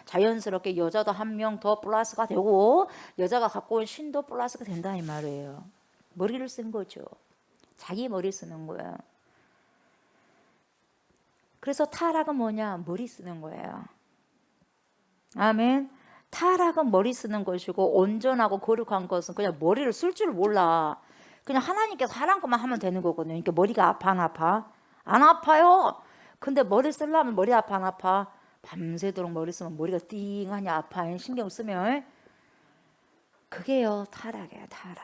자연스럽게 여자도 한 명 더 플러스가 되고 여자가 갖고 온 신도 플러스가 된다 이 말이에요. 머리를 쓴 거죠. 자기 머리 쓰는 거야. 그래서 타락은 뭐냐? 머리 쓰는 거예요. 아멘. 타락은 머리 쓰는 것이고 온전하고 거룩한 것은 그냥 머리를 쓸 줄 몰라. 그냥 하나님께서 하란 것만 하면 되는 거거든요. 그러니까 머리가 아파 안 아파? 안 아파요. 근데 머리 쓰려면 머리 아파 안 아파? 밤새도록 머리 쓰면 머리가 띵하냐 아파. 신경 쓰면 그게요 타락이에요 타락.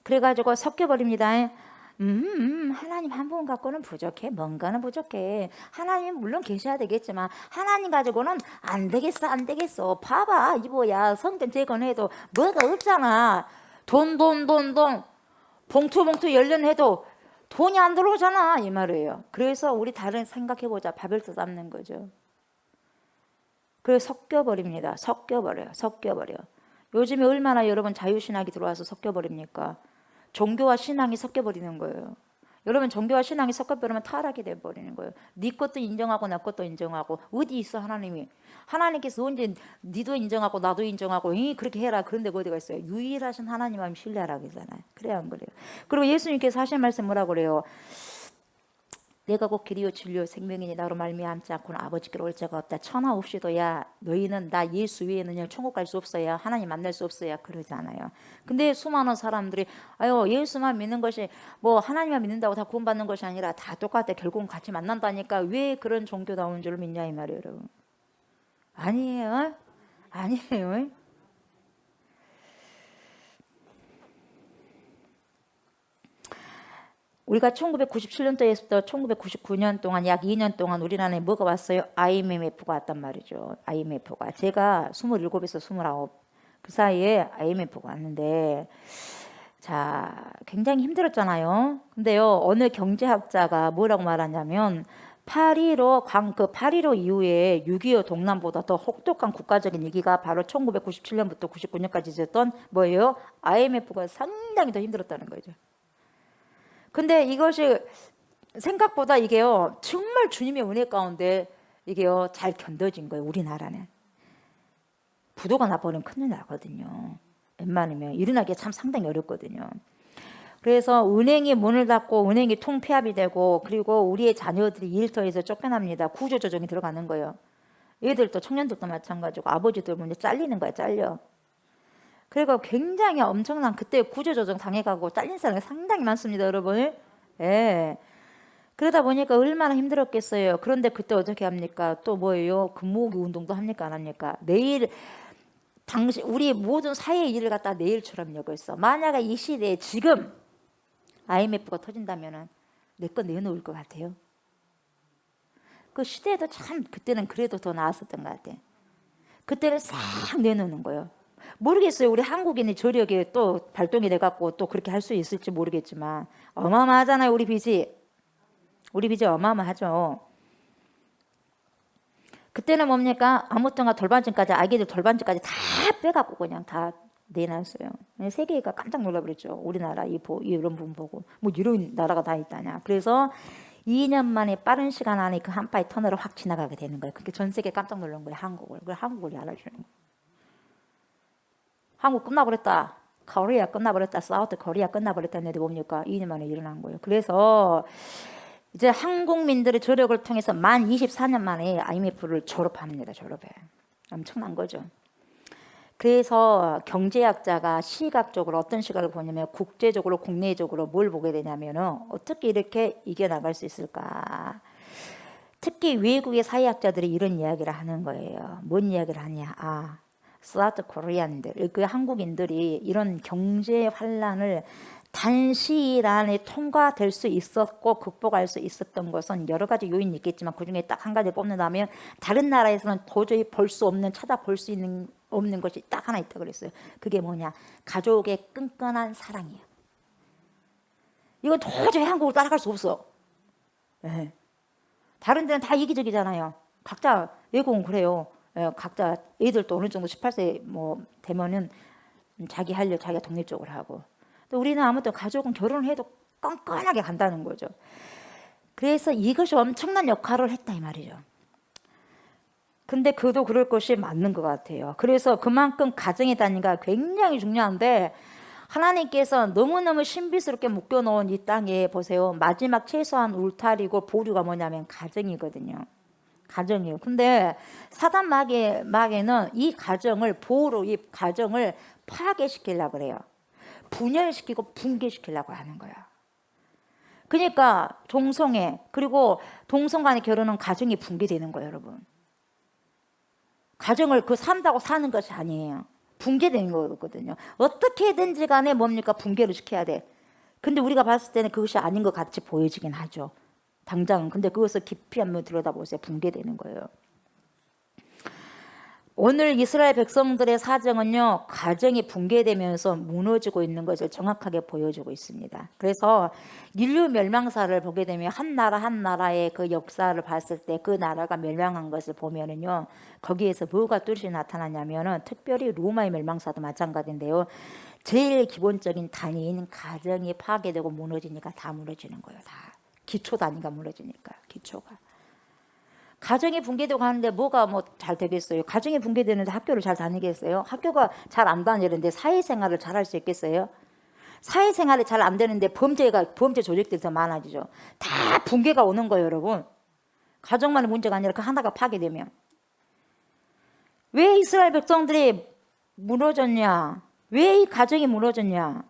그래가지고 섞여버립니다. 하나님 한 분 갖고는 부족해. 뭔가는 부족해. 하나님 물론 계셔야 되겠지만 하나님 가지고는 안 되겠어. 봐봐 이보야 성전 재건해도 뭐가 없잖아. 돈 봉투 열련해도 돈이 안 들어오잖아 이 말이에요. 그래서 우리 다른 생각해보자. 바벨 잡는 거죠. 그래서 섞여버립니다. 섞여버려. 요즘에 얼마나 여러분 자유신학이 들어와서 섞여버립니까? 종교와 신앙이 섞여버리는 거예요. 여러분 종교와 신앙이 섞여버리면 타락이 돼버리는 거예요. 네 것도 인정하고 나 것도 인정하고 어디 있어 하나님이. 하나님께서 언제 니도 인정하고 나도 인정하고 그렇게 해라. 그런데 어디가 있어요. 유일하신 하나님만 신뢰하라 그러잖아요. 그래야 안 그래요. 그리고 예수님께서 하신 말씀 뭐라고 그래요. 내가 곧 길이요 진리요 생명이니 나로 말미암지 않고는 아버지께로 올 자가 없다. 천하 없이도 야 너희는 나 예수 외에는 천국 갈 수 없어야 하나님 만날 수 없어야 그러잖아요. 근데 수많은 사람들이 아유 예수만 믿는 것이 뭐 하나님만 믿는다고 다 구원받는 것이 아니라 다 똑같아. 결국은 같이 만난다니까 왜 그런 종교다운 줄 믿냐 이 말이에요 여러분. 아니에요. 아니에요. 우리가 1997년도에서부터 1999년 동안 약 2년 동안 우리나라에 뭐가 왔어요? IMF가 왔단 말이죠. IMF가. 제가 27에서 29. 그 사이에 IMF가 왔는데 자 굉장히 힘들었잖아요. 근데요 어느 경제학자가 뭐라고 말하냐면 8.15 이후에 6.25 동남보다 더 혹독한 국가적인 위기가 바로 1997년부터 99년까지 있었던 뭐예요? IMF가 상당히 더 힘들었다는 거죠. 근데 이것이 생각보다 이게요 정말 주님의 은혜 가운데 이게요 잘 견뎌진 거예요. 우리나라는 부도가 나버리면 큰일 나거든요. 웬만하면 일어나기 참 상당히 어렵거든요. 그래서 은행이 문을 닫고 은행이 통폐합이 되고 그리고 우리의 자녀들이 일터에서 쫓겨납니다. 구조조정이 들어가는 거예요. 애들도 청년들도 마찬가지고 아버지들 먼저 잘리는 거야. 잘려. 그리고 굉장히 엄청난 그때 구조조정 당해가고 잘린 사람이 상당히 많습니다. 여러분. 예. 그러다 보니까 얼마나 힘들었겠어요. 그런데 그때 어떻게 합니까? 또 뭐예요? 근무기 운동도 합니까? 안 합니까? 내일 당시 우리 모든 사회의 일을 갖다 내일처럼 여겼어. 만약에 이 시대에 지금 IMF가 터진다면은 내 거 내놓을 것 같아요. 그 시대에도 참 그때는 그래도 더 나았었던 것 같아. 그때는 싹 내놓는 거예요. 모르겠어요. 우리 한국인의 저력이 또 발동이 돼갖고 또 그렇게 할 수 있을지 모르겠지만 어마어마하잖아요. 우리 빚이. 우리 빚이 어마어마하죠. 그때는 뭡니까? 아무튼가 돌반지까지 아기들 돌반지까지 다 빼갖고 그냥 다 내놨어요. 세계가 깜짝 놀라버렸죠. 우리나라 이런 분 보고 뭐 이런 나라가 다 있다냐. 그래서 2년 만에 빠른 시간 안에 그 한 파이 터널을 확 지나가게 되는 거예요. 그게 전 세계 깜짝 놀란 거예요. 한국을. 그걸 한국을 알아주는 거예요. 한국 끝나버렸다. 코리아 끝나버렸다. 사우스 코리아 끝나버렸다는 애들 뭡니까? 2년 만에 일어난 거예요. 그래서 이제 한국민들의 저력을 통해서 만 24년 만에 IMF를 졸업합니다. 졸업해. 엄청난 거죠. 그래서 경제학자가 시각적으로 어떤 시각을 보냐면 국제적으로 국내적으로 뭘 보게 되냐면 어떻게 이렇게 이겨나갈 수 있을까. 특히 외국의 사회학자들이 이런 이야기를 하는 거예요. 뭔 이야기를 하냐. 사우스 코리안들, 그 한국인들이 이런 경제 환란을 단시일 안에 통과될 수 있었고 극복할 수 있었던 것은 여러 가지 요인이 있겠지만 그중에 딱 한 가지 뽑는다면 다른 나라에서는 도저히 볼 수 없는 찾아볼 수 있는 없는 것이 딱 하나 있다고 그랬어요. 그게 뭐냐? 가족의 끈끈한 사랑이에요. 이건 도저히 한국을 따라갈 수 없어. 네. 다른 데는 다 이기적이잖아요. 각자 외국은 그래요. 각자 애들도 어느 정도 18세 뭐 되면은 자기 할 일 자기가 독립적으로 하고. 또 우리는 아무튼 가족은 결혼을 해도 끈끈하게 간다는 거죠. 그래서 이것이 엄청난 역할을 했다 이 말이죠. 근데 그도 그럴 것이 맞는 것 같아요. 그래서 그만큼 가정의 단위가 굉장히 중요한데 하나님께서 너무너무 신비스럽게 묶여놓은 이 땅에 보세요. 마지막 최소한 울타리고 보류가 뭐냐면 가정이거든요. 가정이에요. 근데 사단 마귀는 이 가정을 보호로 이 가정을 파괴시키려고 그래요. 분열시키고 붕괴시키려고 하는 거야. 그러니까 동성애 그리고 동성 간의 결혼은 가정이 붕괴되는 거예요, 여러분. 가정을 산다고 사는 것이 아니에요. 붕괴되는 거거든요. 어떻게든지 간에 뭡니까? 붕괴를 시켜야 돼. 근데 우리가 봤을 때는 그것이 아닌 것 같이 보여지긴 하죠. 당장은. 근데 그것을 깊이 한번 들여다보세요. 붕괴되는 거예요. 오늘 이스라엘 백성들의 사정은요, 가정이 붕괴되면서 무너지고 있는 것을 정확하게 보여주고 있습니다. 그래서 인류 멸망사를 보게 되면 한 나라 한 나라의 그 역사를 봤을 때 그 나라가 멸망한 것을 보면은요, 거기에서 뭐가 뚜렷이 나타나냐면은 특별히 로마의 멸망사도 마찬가지인데요. 제일 기본적인 단위인 가정이 파괴되고 무너지니까 다 무너지는 거예요. 다 기초 단위가 무너지니까 기초가. 가정이 붕괴되고 하는데 뭐가 뭐 잘 되겠어요? 가정이 붕괴되는데 학교를 잘 다니겠어요? 학교가 잘 안 다니는데 사회생활을 잘 할 수 있겠어요? 사회생활이 잘 안 되는데 범죄 조직들이 더 많아지죠. 다 붕괴가 오는 거예요, 여러분. 가정만의 문제가 아니라 그 하나가 파괴되면. 왜 이스라엘 백성들이 무너졌냐? 왜 이 가정이 무너졌냐?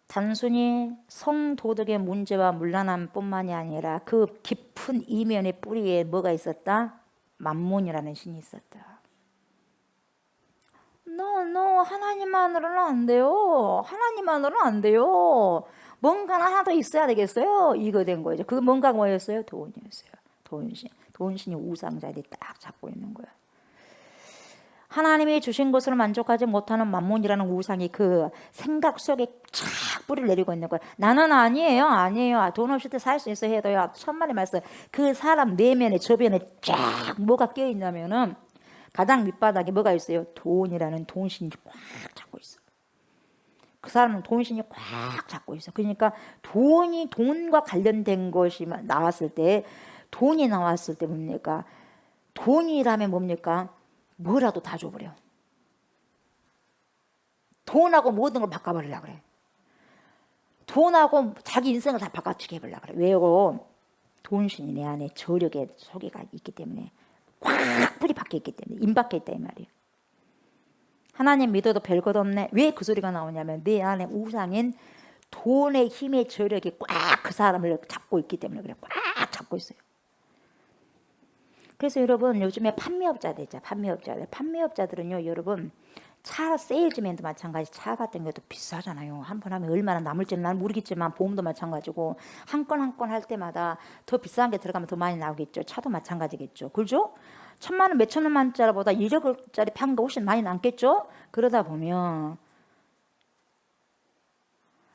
단순히 성도덕의 문제와 문란함뿐만이 아니라 그 깊은 이면의 뿌리에 뭐가 있었다? 만몬이라는 신이 있었다. No, 하나님만으로는 안 돼요. 하나님만으로는 안 돼요. 뭔가는 하나 더 있어야 되겠어요. 이거 된 거죠. 그 뭔가 뭐였어요? 돈이었어요. 돈신이 우상 자리에 딱 잡고 있는 거예요. 하나님이 주신 것으로 만족하지 못하는 만몬이라는 우상이 그 생각 속에 쫙 뿌리를 내리고 있는 거예요. 나는 아니에요. 돈 없이 살 수 있어 해도요. 천만의 말씀. 그 사람 내면에 저변에 쫙 뭐가 껴 있냐면은 가장 밑바닥에 뭐가 있어요? 돈이라는 돈신이 꽉 잡고 있어. 그 사람은 돈신이 꽉 잡고 있어. 그러니까 돈과 관련된 것이 나왔을 때, 돈이 나왔을 때 뭡니까? 돈이라면 뭡니까? 뭐라도 다 줘버려. 돈하고 모든 걸 바꿔버리려고 그래. 돈하고 자기 인생을 다 바꿔치기 해보려고 그래. 왜요? 돈신이 내 안에 저력의 소개가 있기 때문에, 꽉 뿌리 박혀 있기 때문에, 임박혀 있다 이 말이에요. 하나님 믿어도 별것 없네. 왜 그 소리가 나오냐면 내 안에 우상인 돈의 힘의 저력이 꽉 그 사람을 잡고 있기 때문에 그래. 꽉 잡고 있어요. 그래서 여러분 요즘에 판매업자들 있죠. 판매업자들은요, 여러분 차 세일즈맨도 마찬가지. 차 같은 것도 비싸잖아요. 한 번 하면 얼마나 남을지는 난 모르겠지만 보험도 마찬가지고 한 건 한 건 할 때마다 더 비싼 게 들어가면 더 많이 나오겠죠. 차도 마찬가지겠죠. 그죠? 1,000만 원, 몇천 원만짜리보다 1억짜리 판 거 훨씬 많이 남겠죠. 그러다 보면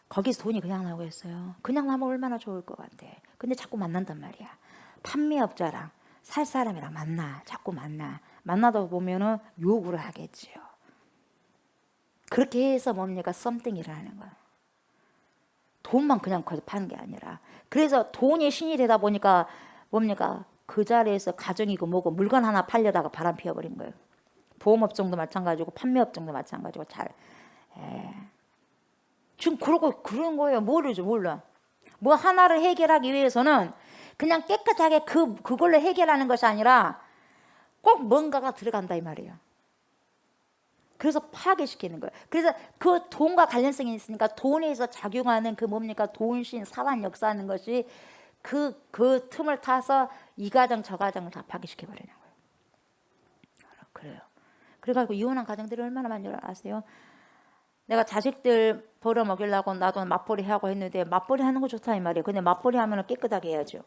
거기서 돈이 그냥 나오고 있어요. 그냥 나면 얼마나 좋을 것 같아. 근데 자꾸 만난단 말이야. 판매업자랑 살 사람이랑 자꾸 만나다 보면은 요구를 하겠지요. 그렇게 해서 뭡니까? 썸띵이를 하는 거야. 돈만 그냥 거기서 파는 게 아니라. 그래서 돈이 신이 되다 보니까 뭡니까? 그 자리에서 가정이고 뭐고 물건 하나 팔려다가 바람 피워버린 거예요. 보험업종도 마찬가지고 판매업종도 마찬가지고 지금 그런 거예요. 모르죠, 몰라. 뭐 하나를 해결하기 위해서는 그냥 깨끗하게 그걸로 해결하는 것이 아니라 꼭 뭔가가 들어간다 이 말이에요. 그래서 파괴시키는 거예요. 그래서 그 돈과 관련성이 있으니까 돈에서 작용하는 그 뭡니까? 돈신 사단 역사하는 것이 그 틈을 타서 이 가정 저 가정을 다 파괴시켜 버리는 거예요. 그래요. 그래가지고 이혼한 가정들이 얼마나 많이 아세요? 내가 자식들 벌어 먹이려고 나도 맞벌이 하고 했는데 맞벌이 하는 거 좋다 이 말이에요. 근데 맞벌이 하면 깨끗하게 해야죠.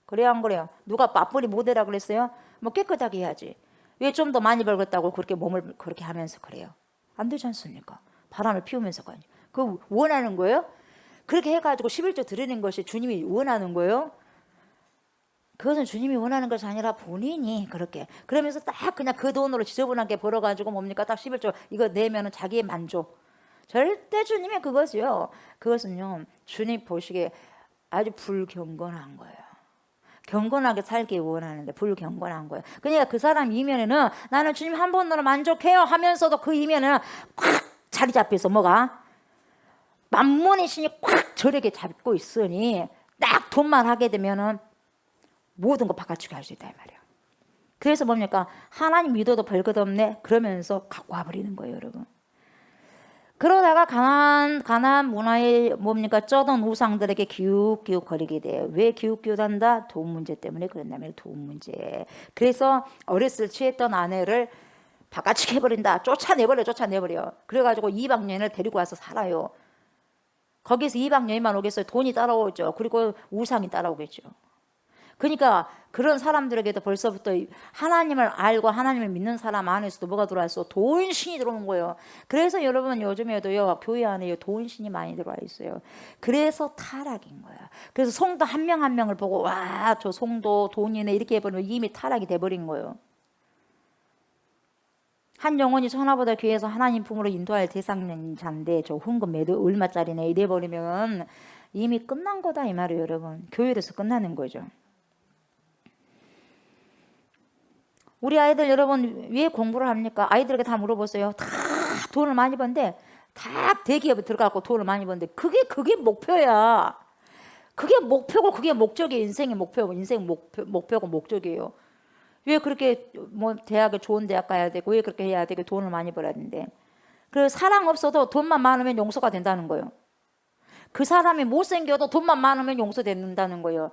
그래요, 안 그래요? 누가 맞벌이 못해라 그랬어요? 뭐 깨끗하게 해야지. 왜 좀 더 많이 벌겠다고 그렇게 몸을 그렇게 하면서 그래요? 안 되지 않습니까? 바람을 피우면서가 아니에요. 그거 원하는 거예요? 그렇게 해가지고 11조 드리는 것이 주님이 원하는 거예요? 그것은 주님이 원하는 것이 아니라 본인이 그렇게 그러면서 딱 그냥 그 돈으로 지저분하게 벌어가지고 뭡니까? 딱 11조 이거 내면은 자기의 만족. 절대 주님이 그것이요. 그것은요, 주님 보시기에 아주 불경건한 거예요. 경건하게 살기 원하는데 불경건한 거예요. 그러니까 그 사람 이면에는 나는 주님 한 번으로 만족해요 하면서도 그 이면에는 꽉 자리 잡혀서 뭐가? 만몬의 신이 꽉 저렇게 잡고 있으니 딱 돈만 하게 되면은 모든 거 바꿔치기 할 수 있다 이 말이에요. 그래서 뭡니까? 하나님 믿어도 별것 없네 그러면서 갖고 와버리는 거예요, 여러분. 그러다가 가나안 문화에 뭡니까? 쩌던 우상들에게 기웃기웃 거리게 돼요. 왜 기웃기웃한다? 돈 문제 때문에 그런다면 돈 문제. 그래서 어렸을 취했던 아내를 바꿔치기 해버린다. 쫓아내버려. 그래가지고 이방 여인을 데리고 와서 살아요. 거기서 이방 여인만 오겠어요? 돈이 따라오죠. 그리고 우상이 따라오겠죠. 그러니까 그런 사람들에게도 벌써부터 하나님을 알고 하나님을 믿는 사람 안에서도 뭐가 들어왔어? 돈신이 들어오는 거예요. 그래서 여러분 요즘에도요 교회 안에 돈신이 많이 들어와 있어요. 그래서 타락인 거야. 그래서 성도 한 명 한 명을 보고 와, 저 성도 돈이네 이렇게 해버리면 이미 타락이 돼버린 거예요. 한 영혼이 천하보다 귀해서 하나님 품으로 인도할 대상자인데 저 헌금 얼마짜리네 이래버리면 이미 끝난 거다 이 말이에요, 여러분. 교회에서 끝나는 거죠. 우리 아이들 여러분 왜 공부를 합니까? 아이들에게 다 물어보세요. 다 돈을 많이 버는데 다 대기업에 들어가고 돈을 많이 버는데 그게 목표야. 그게 목표고 그게 목적이 인생의 목표고 인생 목표고 목적이에요. 왜 그렇게 뭐 대학에 좋은 대학 가야 되고 왜 그렇게 해야 되고 돈을 많이 벌어야 되는데 그 사랑 없어도 돈만 많으면 용서가 된다는 거예요. 그 사람이 못생겨도 돈만 많으면 용서된다는 거예요.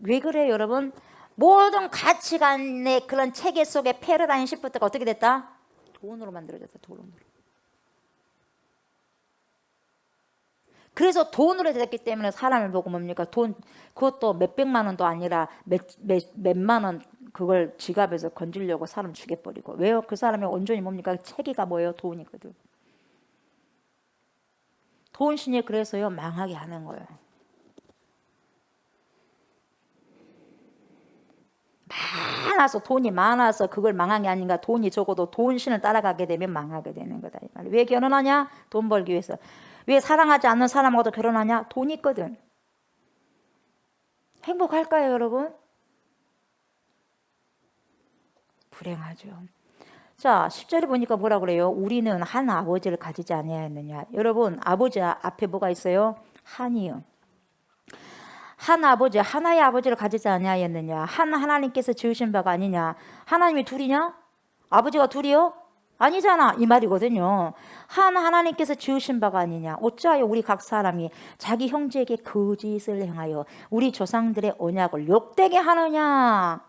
왜 그래요 여러분? 모든 가치관의 그런 체계 속에 패러다임 시프트가 어떻게 됐다? 돈으로 만들어졌다. 돈으로. 그래서 돈으로 됐기 때문에 사람을 보고 뭡니까? 돈 그것도 몇백만 원도 아니라 몇만 원 그걸 지갑에서 건지려고 사람 죽여버리고. 왜요? 그 사람의 온전히 뭡니까? 체계가 뭐예요? 돈이거든. 돈신이 그래서요 망하게 하는 거예요. 많아서 돈이 많아서 그걸 망한 게 아닌가. 돈이 적어도 돈신을 따라가게 되면 망하게 되는 거다. 왜 결혼하냐? 돈 벌기 위해서. 왜 사랑하지 않는 사람하고도 결혼하냐? 돈이 있거든. 행복할까요 여러분? 불행하죠. 자 10절에 보니까 뭐라 그래요? 우리는 한 아버지를 가지지 아니하였느냐. 여러분 아버지 앞에 뭐가 있어요? 한이요. 한 아버지 하나의 아버지를 가지지 아니하였느냐. 한 하나님께서 지으신 바가 아니냐. 하나님이 둘이냐? 아버지가 둘이요? 아니잖아 이 말이거든요. 한 하나님께서 지으신 바가 아니냐. 어찌하여 우리 각 사람이 자기 형제에게 거짓을 행하여 우리 조상들의 언약을 욕되게 하느냐.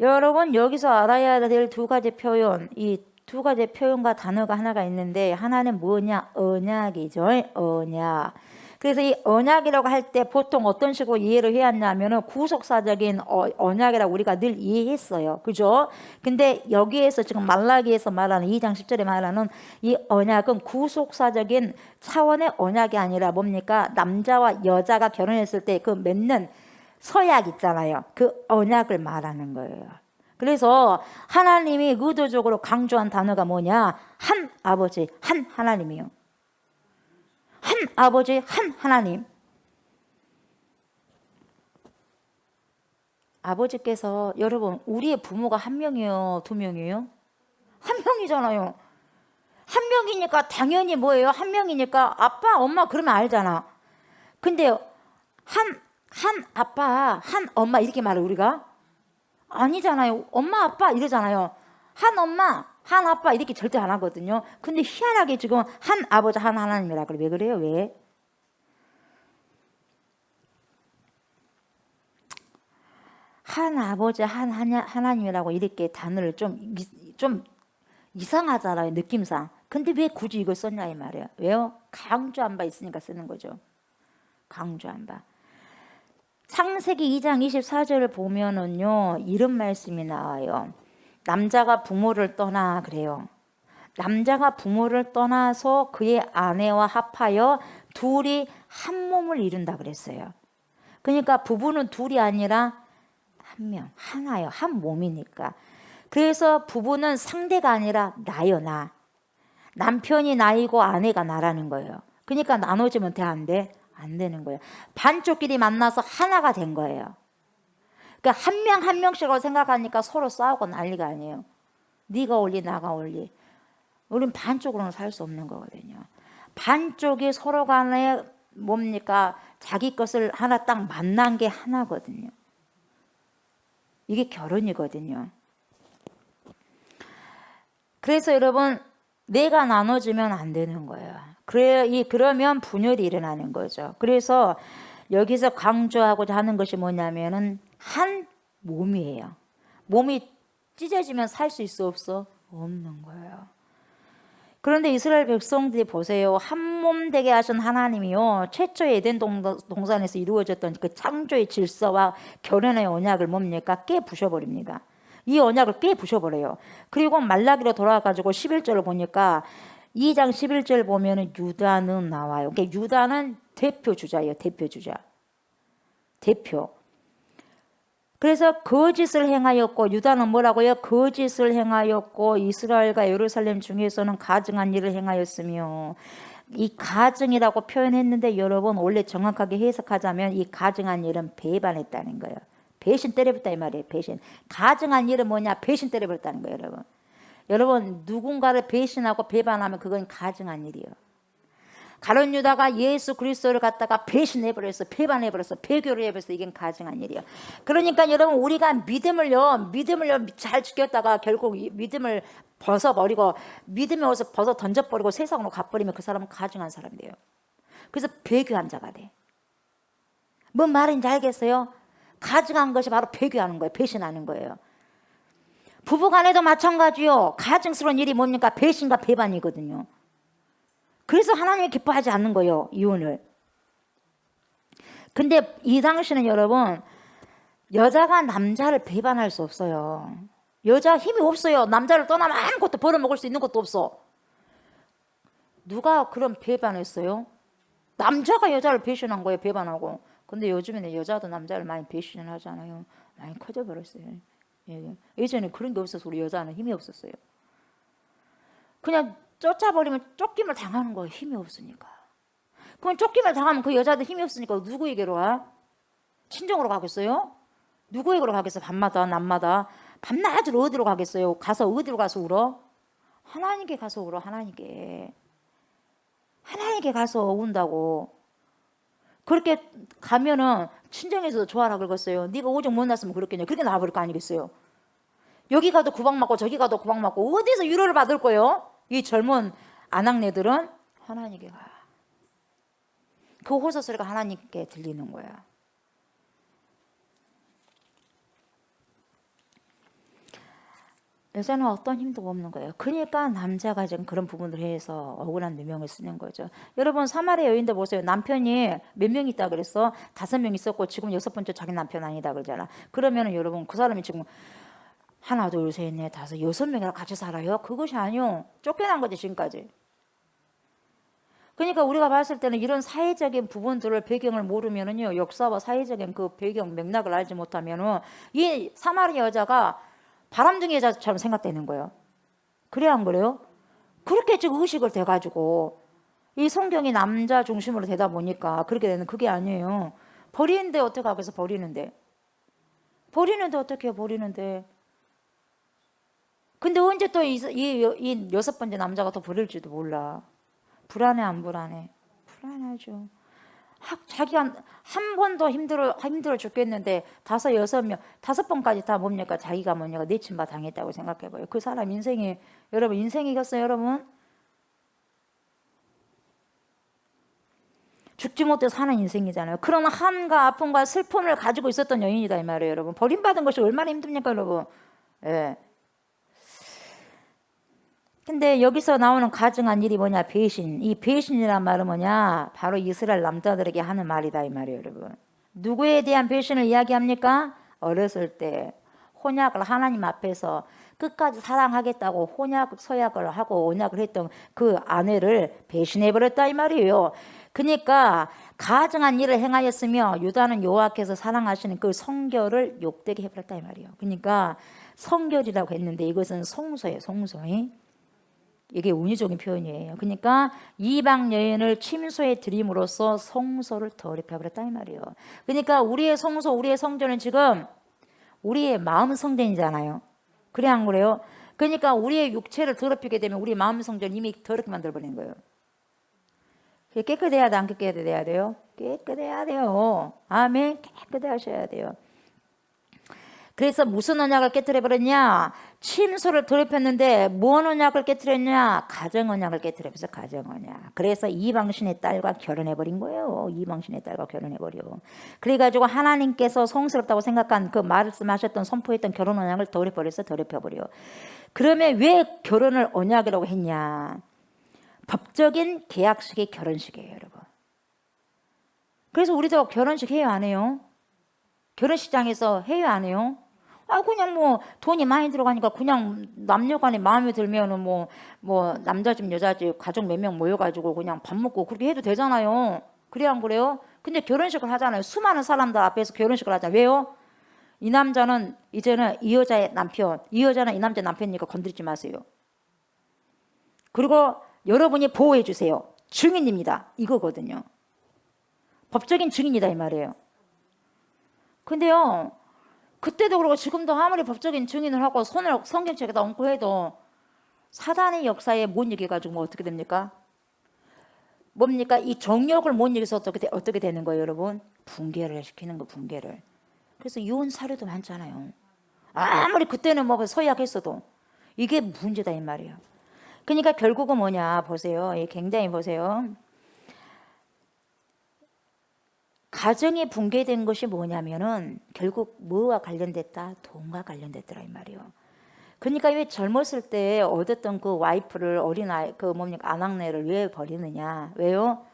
여러분 여기서 알아야 될 두 가지 표현, 이 두 가지 표현과 단어가 하나가 있는데 하나는 뭐냐? 언약이죠. 언약. 그래서 이 언약이라고 할 때 보통 어떤 식으로 이해를 해야 하냐면은 구속사적인 언약이라고 우리가 늘 이해했어요. 그죠? 근데 여기에서 지금 말라기에서 말하는 2장 10절에 말하는 이 언약은 구속사적인 차원의 언약이 아니라 뭡니까? 남자와 여자가 결혼했을 때 그 맺는 서약 있잖아요. 그 언약을 말하는 거예요. 그래서 하나님이 의도적으로 강조한 단어가 뭐냐? 한 아버지, 한 하나님이요. 한 아버지, 한 하나님. 아버지께서 여러분 우리의 부모가 한 명이에요? 두 명이에요? 한 명이잖아요. 한 명이니까 당연히 뭐예요? 한 명이니까 아빠, 엄마 그러면 알잖아. 근데 한 아빠, 한 엄마 이렇게 말해 우리가? 아니잖아요. 엄마, 아빠 이러잖아요. 한 엄마, 한 아빠 이렇게 절대 안 하거든요. 근데 희한하게 지금 한 아버지, 한 하나님이라 그래. 왜 그래요? 왜? 한 아버지, 한 하나님이라고 이렇게 단어를 좀 이상하잖아요. 느낌상. 근데 왜 굳이 이걸 썼냐 이 말이에요. 왜요? 강조한 바 있으니까 쓰는 거죠. 강조한 바. 창세기 2장 24절을 보면은요 이런 말씀이 나와요. 남자가 부모를 떠나 그래요. 남자가 부모를 떠나서 그의 아내와 합하여 둘이 한 몸을 이룬다 그랬어요. 그러니까 부부는 둘이 아니라 한 명, 하나요. 한 몸이니까. 그래서 부부는 상대가 아니라 나요, 나. 남편이 나이고 아내가 나라는 거예요. 그러니까 나눠지면 돼, 안 돼? 안 되는 거예요. 반쪽끼리 만나서 하나가 된 거예요. 그러니까 한 명 한 명씩으로 생각하니까 서로 싸우고 난리가 아니에요. 네가 올리 나가 올리. 우린 반쪽으로는 살 수 없는 거거든요. 반쪽이 서로 간에 뭡니까? 자기 것을 하나 딱 만난 게 하나거든요. 이게 결혼이거든요. 그래서 여러분 내가 나눠주면 안 되는 거예요. 그러면 분열이 일어나는 거죠. 그래서 여기서 강조하고자 하는 것이 뭐냐면은 한 몸이에요. 몸이 찢어지면 살 수 있어 없어? 없는 거예요. 그런데 이스라엘 백성들이 보세요. 한 몸 되게 하신 하나님이요. 최초의 에덴 동산에서 이루어졌던 그 창조의 질서와 결혼의 언약을 뭡니까? 깨부셔버립니다. 이 언약을 깨부셔버려요. 그리고 말라기로 돌아가지고 11절을 보니까 2장 11절 보면은 유다는 나와요. 그러니까 유다는 대표 주자예요. 대표 주자. 대표. 그래서 거짓을 행하였고 유다는 뭐라고요? 거짓을 행하였고 이스라엘과 예루살렘 중에서는 가증한 일을 행하였으며 이 가증이라고 표현했는데 여러분 원래 정확하게 해석하자면 이 가증한 일은 배반했다는 거예요. 배신 때려버렸다 이 말이에요. 배신. 가증한 일은 뭐냐? 배신 때려버렸다는 거예요. 여러분. 여러분 누군가를 배신하고 배반하면 그건 가증한 일이에요. 가룟 유다가 예수 그리스도를 갖다가 배신해버렸어, 배반해버렸어, 배교를 해버렸어. 이게 가증한 일이에요. 그러니까 여러분 우리가 믿음을요 잘 지켰다가 결국 믿음을 벗어버리고 믿음의 옷을 벗어 던져버리고 세상으로 가버리면 그 사람은 가증한 사람이 돼요. 그래서 배교한 자가 돼. 뭔 말인지 알겠어요? 가증한 것이 바로 배교하는 거예요. 배신하는 거예요. 부부간에도 마찬가지요. 가증스러운 일이 뭡니까? 배신과 배반이거든요. 그래서 하나님이 기뻐하지 않는 거예요. 이혼을. 근데 이 당시는 여러분 여자가 남자를 배반할 수 없어요. 여자 힘이 없어요. 남자를 떠나면 아무것도 벌어먹을 수 있는 것도 없어. 누가 그런 배반했어요? 남자가 여자를 배신한 거예요. 배반하고. 근데 요즘에는 여자도 남자를 많이 배신을 하잖아요. 많이 커져버렸어요. 예전에 그런 게 없어서 우리 여자는 힘이 없었어요. 그냥 쫓아버리면 쫓김을 당하는 거예요. 힘이 없으니까. 그럼 쫓김을 당하면 그 여자도 힘이 없으니까 누구에게로 와? 친정으로 가겠어요? 누구에게로 가겠어요? 밤마다 낮마다 밤낮으로 어디로 가겠어요? 가서 어디로 가서 울어? 하나님께 가서 울어. 하나님께 가서 운다고. 그렇게 가면은 친정에서도 좋아라 그러겠어요. 네가 오직 못 났으면 그렇겠냐. 그렇게 나와버릴 거 아니겠어요. 여기 가도 구박맞고 저기 가도 구박맞고 어디서 위로를 받을 거예요? 이 젊은 아낙네들은 하나님께 가. 그 호소 소리가 하나님께 들리는 거야. 여자는 어떤 힘도 없는 거예요. 그러니까 남자가 지금 그런 부분을 해서 억울한 누명을 쓰는 거죠. 여러분 사마리아 여인들 보세요. 남편이 몇 명 있다 그랬어? 5명 있었고 지금 6번째 자기 남편 아니다 그러잖아. 그러면은 여러분 그 사람이 지금 하나 둘 셋 넷 다섯 6명이랑 같이 살아요? 그것이 아니요. 쫓겨난 거지 지금까지. 그러니까 우리가 봤을 때는 이런 사회적인 부분들을 배경을 모르면은요. 역사와 사회적인 그 배경 맥락을 알지 못하면은 이 사마리아 여자가 바람둥이 여자처럼 생각되는 거예요. 그래 안 그래요? 그렇게 지금 의식을 돼가지고 이 성경이 남자 중심으로 되다 보니까 그렇게 되는 그게 아니에요. 버리는데 어떻게 하겠어? 버리는데 어떻게 해요? 버리는데. 근데 언제 또 이 6번째 남자가 또 버릴지도 몰라. 불안해 안 불안해? 불안하죠. 자기가 한 번도 힘들어 죽겠는데 5, 6명, 5번까지 다 뭡니까? 자기가 뭡니까? 내친바 당했다고 생각해봐요. 그 사람 인생이, 여러분 인생이겠어요 여러분? 죽지 못해 사는 인생이잖아요. 그런 한과 아픔과 슬픔을 가지고 있었던 여인이다 이 말이에요 여러분. 버림받은 것이 얼마나 힘듭니까 여러분? 예. 근데 여기서 나오는 가증한 일이 뭐냐? 배신. 이 배신이란 말은 뭐냐? 바로 이스라엘 남자들에게 하는 말이다 이 말이에요 여러분. 누구에 대한 배신을 이야기합니까? 어렸을 때 혼약을 하나님 앞에서 끝까지 사랑하겠다고 서약을 하고 언약을 했던 그 아내를 배신해버렸다 이 말이에요. 그러니까 가증한 일을 행하였으며 유다는 여호와께서 사랑하시는 그 성결을 욕되게 해버렸다 이 말이에요. 그러니까 성결이라고 했는데 이것은 송소예요. 송소. 이게 운유적인 표현이에요. 그러니까 이방 여인을 침소에 들임으로써 성소를 더럽혀버렸다 이 말이에요. 그러니까 우리의 성소, 우리의 성전은 지금 우리의 마음 성전이잖아요. 그래 안 그래요? 그러니까 우리의 육체를 더럽히게 되면 우리 마음 성전 이미 더럽게 만들어버리는 거예요. 깨끗해야 돼, 안 깨끗해야 돼요? 깨끗해야 돼요. 아멘. 깨끗하셔야 돼요. 그래서 무슨 언약을 깨뜨려버렸냐? 침소를 더럽혔는데 뭔 언약을 깨뜨렸냐? 가정 언약을 깨뜨려서 가정 언약. 그래서 이방신의 딸과 결혼해버린 거예요. 이방신의 딸과 결혼해버려. 그래가지고 하나님께서 성스럽다고 생각한 그 말씀하셨던 선포했던 결혼 언약을 더럽혀버려. 그러면 왜 결혼을 언약이라고 했냐? 법적인 계약식이 결혼식이에요 여러분. 그래서 우리도 결혼식 해요 안 해요? 결혼식장에서 해요 안 해요? 그냥 뭐 돈이 많이 들어가니까 그냥 남녀간에 마음에 들면은 뭐 남자 집 여자 집 가족 몇 명 모여가지고 그냥 밥 먹고 그렇게 해도 되잖아요. 그래 안 그래요? 근데 결혼식을 하잖아요. 수많은 사람들 앞에서 결혼식을 하잖아요. 왜요? 이 남자는 이제는 이 여자의 남편, 이 여자는 이 남자의 남편이니까 건드리지 마세요. 그리고 여러분이 보호해 주세요. 증인입니다. 이거거든요. 법적인 증인이다 이 말이에요. 근데요. 그때도 그러고 지금도 아무리 법적인 증인을 하고 손을 성경책에다 얹고 해도 사단의 역사에 못 이겨가지고 뭐 어떻게 됩니까? 뭡니까? 이 정욕을 못 이겨서 어떻게 되는 거예요, 여러분? 붕괴를 시키는 거, 붕괴를. 그래서 이혼 사례도 많잖아요. 아무리 그때는 뭐 서약했어도 이게 문제다 이 말이에요. 그러니까 결국은 뭐냐 보세요. 굉장히 보세요. 가정이 붕괴된 것이 뭐냐면은 결국 뭐와 관련됐다? 돈과 관련됐더라 이 말이에요. 그러니까 왜 젊었을 때 얻었던 그 와이프를 어린아이 그 뭡니까 아낙네를 왜 버리느냐? 왜요?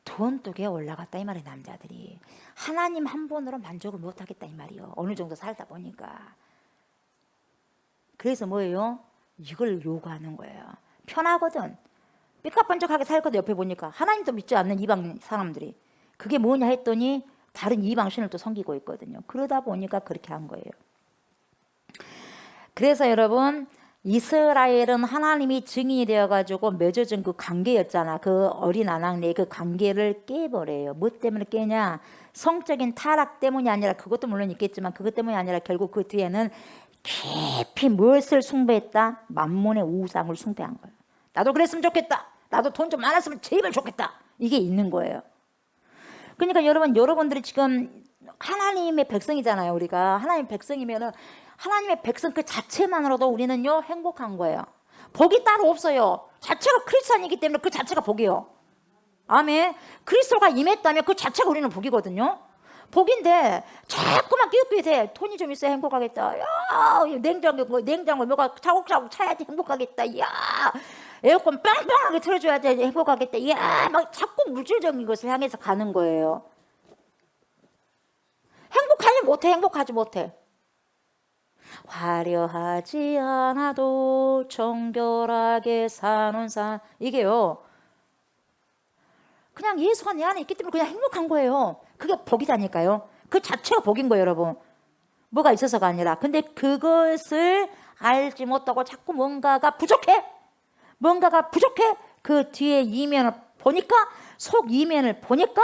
돈 쪽에 올라갔다 이 말이에요. 남자들이 하나님 한 번으로 만족을 못하겠다 이 말이에요. 어느 정도 살다 보니까. 그래서 뭐예요? 이걸 요구하는 거예요. 편하거든. 삐까뻔쩍하게 살거든. 옆에 보니까 하나님도 믿지 않는 이방 사람들이. 그게 뭐냐 했더니 다른 이방 신을 또 섬기고 있거든요. 그러다 보니까 그렇게 한 거예요. 그래서 여러분 이스라엘은 하나님이 증인이 되어가지고 맺어준 그 관계였잖아. 그 어린 아낙네의 그 관계를 깨버려요. 뭐 때문에 깨냐? 성적인 타락 때문이 아니라 그것도 물론 있겠지만 그것 때문이 아니라 결국 그 뒤에는 깊이 무엇을 숭배했다? 만몬의 우상을 숭배한 거예요. 나도 그랬으면 좋겠다. 나도 돈 좀 많았으면 제일 좋겠다. 이게 있는 거예요. 그러니까 여러분들이 지금 하나님의 백성이잖아요. 우리가 하나님의 백성이면은 하나님의 백성 그 자체만으로도 우리는요 행복한 거예요. 복이 따로 없어요. 자체가 크리스찬이기 때문에 그 자체가 복이에요. 아멘. 그리스도가 임했다면 그 자체가 우리는 복이거든요. 복인데 자꾸만 끼웃끼웃해. 돈이 좀 있어야 행복하겠다. 야, 냉장고 뭐가 차곡차곡 차야지 행복하겠다. 야, 에어컨 빵빵하게 틀어줘야지 행복하겠다. 야, 막 자꾸 물질적인 것을 향해서 가는 거예요. 행복하지 못해. 화려하지 않아도 정결하게 사는 삶. 이게요. 그냥 예수가 내 안에 있기 때문에 그냥 행복한 거예요. 그게 복이다니까요. 그 자체가 복인 거예요, 여러분. 뭐가 있어서가 아니라. 근데 그것을 알지 못하고 자꾸 뭔가가 부족해. 그 뒤에 이면을 보니까 속 이면을 보니까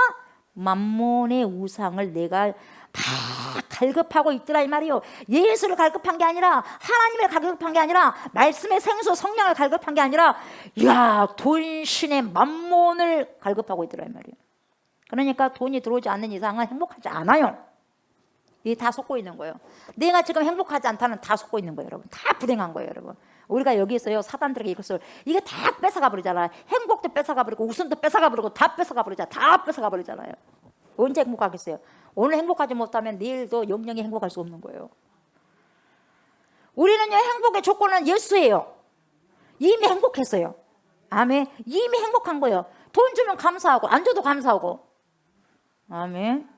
만몬의 우상을 내가 막 갈급하고 있더라 이 말이요. 예수를 갈급한 게 아니라 하나님을 갈급한 게 아니라 말씀의 생수 성령을 갈급한 게 아니라 돈신의 만몬을 갈급하고 있더라 이 말이에요. 그러니까 돈이 들어오지 않는 이상은 행복하지 않아요. 이게 다 속고 있는 거예요. 내가 지금 행복하지 않다는 다 속고 있는 거예요, 여러분. 다 불행한 거예요, 여러분. 우리가 여기서요 사단들에게 이것을 이게 다 뺏어가 버리잖아요. 행복도 뺏어가 버리고 웃음도 뺏어가 버리고 다 뺏어가 버리잖아요. 다 뺏어가 버리잖아요. 언제 행복하겠어요? 오늘 행복하지 못하면 내일도 영영이 행복할 수 없는 거예요. 우리는요 행복의 조건은 예수예요. 이미 행복했어요. 아멘. 이미 행복한 거예요. 돈 주면 감사하고 안 줘도 감사하고. 아멘.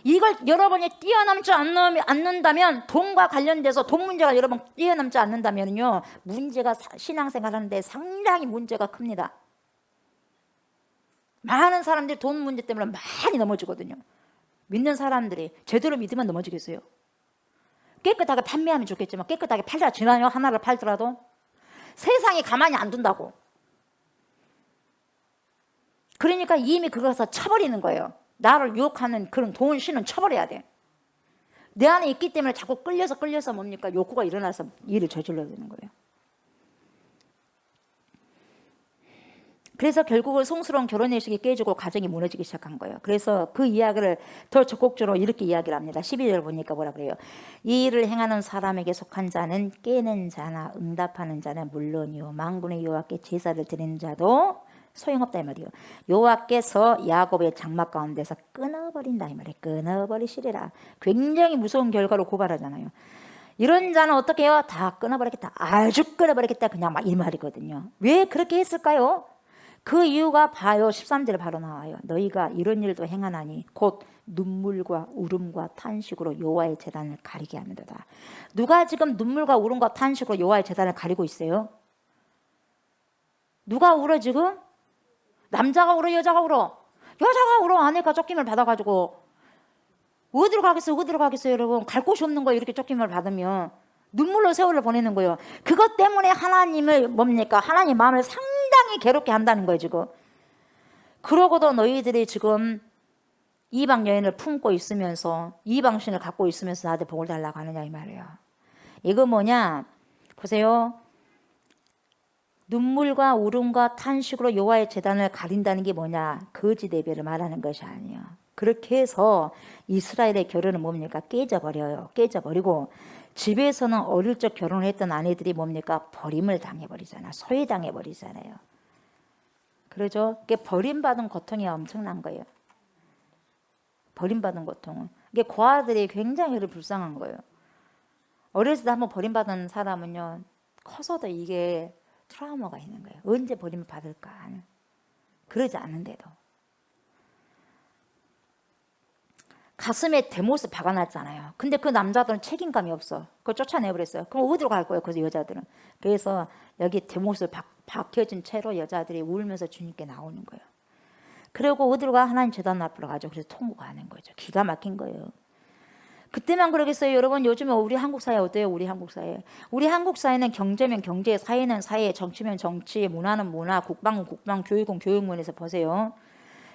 이걸 여러분이 뛰어넘지 않는다면 돈과 관련돼서 돈 문제가 여러분 뛰어넘지 않는다면요 문제가 신앙생활 하는데 상당히 문제가 큽니다. 많은 사람들이 돈 문제 때문에 많이 넘어지거든요. 믿는 사람들이 제대로 믿으면 넘어지겠어요? 깨끗하게 판매하면 좋겠지만 깨끗하게 팔자 지나요. 하나를 팔더라도 세상이 가만히 안 둔다고. 그러니까 이미 그것을 쳐버리는 거예요. 나를 유혹하는 그런 돈 신은 쳐버려야 돼. 내 안에 있기 때문에 자꾸 끌려서 뭡니까? 욕구가 일어나서 일을 저질러야 되는 거예요. 그래서 결국은 성스러운 결혼 예식이 깨지고 가정이 무너지기 시작한 거예요. 그래서 그 이야기를 더 적극적으로 이렇게 이야기를 합니다. 12절 보니까 뭐라 그래요? 이 일을 행하는 사람에게 속한 자는 깨는 자나 응답하는 자는 물론이요 만군의 여호와께 제사를 드리는 자도 소용없다 이 말이에요. 여호와께서 야곱의 장막 가운데서 끊어버린다 이 말이에요. 끊어버리시리라. 굉장히 무서운 결과로 고발하잖아요. 이런 자는 어떻게 해요? 다 끊어버리겠다. 아주 끊어버리겠다. 그냥 막 이 말이거든요. 왜 그렇게 했을까요? 그 이유가 봐요. 13절에 바로 나와요. 너희가 이런 일도 행하나니 곧 눈물과 울음과 탄식으로 여호와의 제단을 가리게 하는도다. 누가 지금 눈물과 울음과 탄식으로 여호와의 제단을 가리고 있어요? 누가 울어 지금? 남자가 울어 여자가 울어? 여자가 울어. 아내가 쫓김을 받아가지고 어디로 가겠어요 여러분. 갈 곳이 없는 거예요. 이렇게 쫓김을 받으면 눈물로 세월을 보내는 거예요. 그것 때문에 하나님을 뭡니까? 하나님 마음을 상당히 괴롭게 한다는 거예요 지금. 그러고도 너희들이 지금 이방 여인을 품고 있으면서 이방신을 갖고 있으면서 나한테 복을 달라고 하느냐 이 말이에요. 이거 뭐냐 보세요. 눈물과 울음과 탄식으로 여호와의 제단을 가린다는 게 뭐냐? 거짓 예배를 말하는 것이 아니에요. 그렇게 해서 이스라엘의 결혼은 뭡니까? 깨져버려요. 깨져버리고 집에서는 어릴 적 결혼을 했던 아내들이 뭡니까? 버림을 당해버리잖아. 소외당해버리잖아요. 그러죠? 그게 버림받은 고통이 엄청난 거예요. 버림받은 고통은. 이게 고아들이 굉장히 불쌍한 거예요. 어렸을 때 한번 버림받은 사람은요, 커서도 이게 트라우마가 있는 거예요. 언제 버림을 받을까 하는. 그러지 않은데도. 가슴에 대못을 박아놨잖아요. 근데 그 남자들은 책임감이 없어. 그걸 쫓아내버렸어요. 그럼 어디로 갈 거예요? 그래서 여자들은. 그래서 여기 대못을 박혀진 채로 여자들이 울면서 주님께 나오는 거예요. 그리고 어디로 가? 하나님 제단 앞으로 가죠. 그래서 통곡하는 거죠. 기가 막힌 거예요. 그때만 그러겠어요. 여러분, 요즘에 우리 한국 사회 어때요? 우리 한국 사회. 우리 한국 사회는 경제면 경제, 사회는 사회, 정치면 정치, 문화는 문화, 국방은 국방, 교육은 교육면에서 보세요.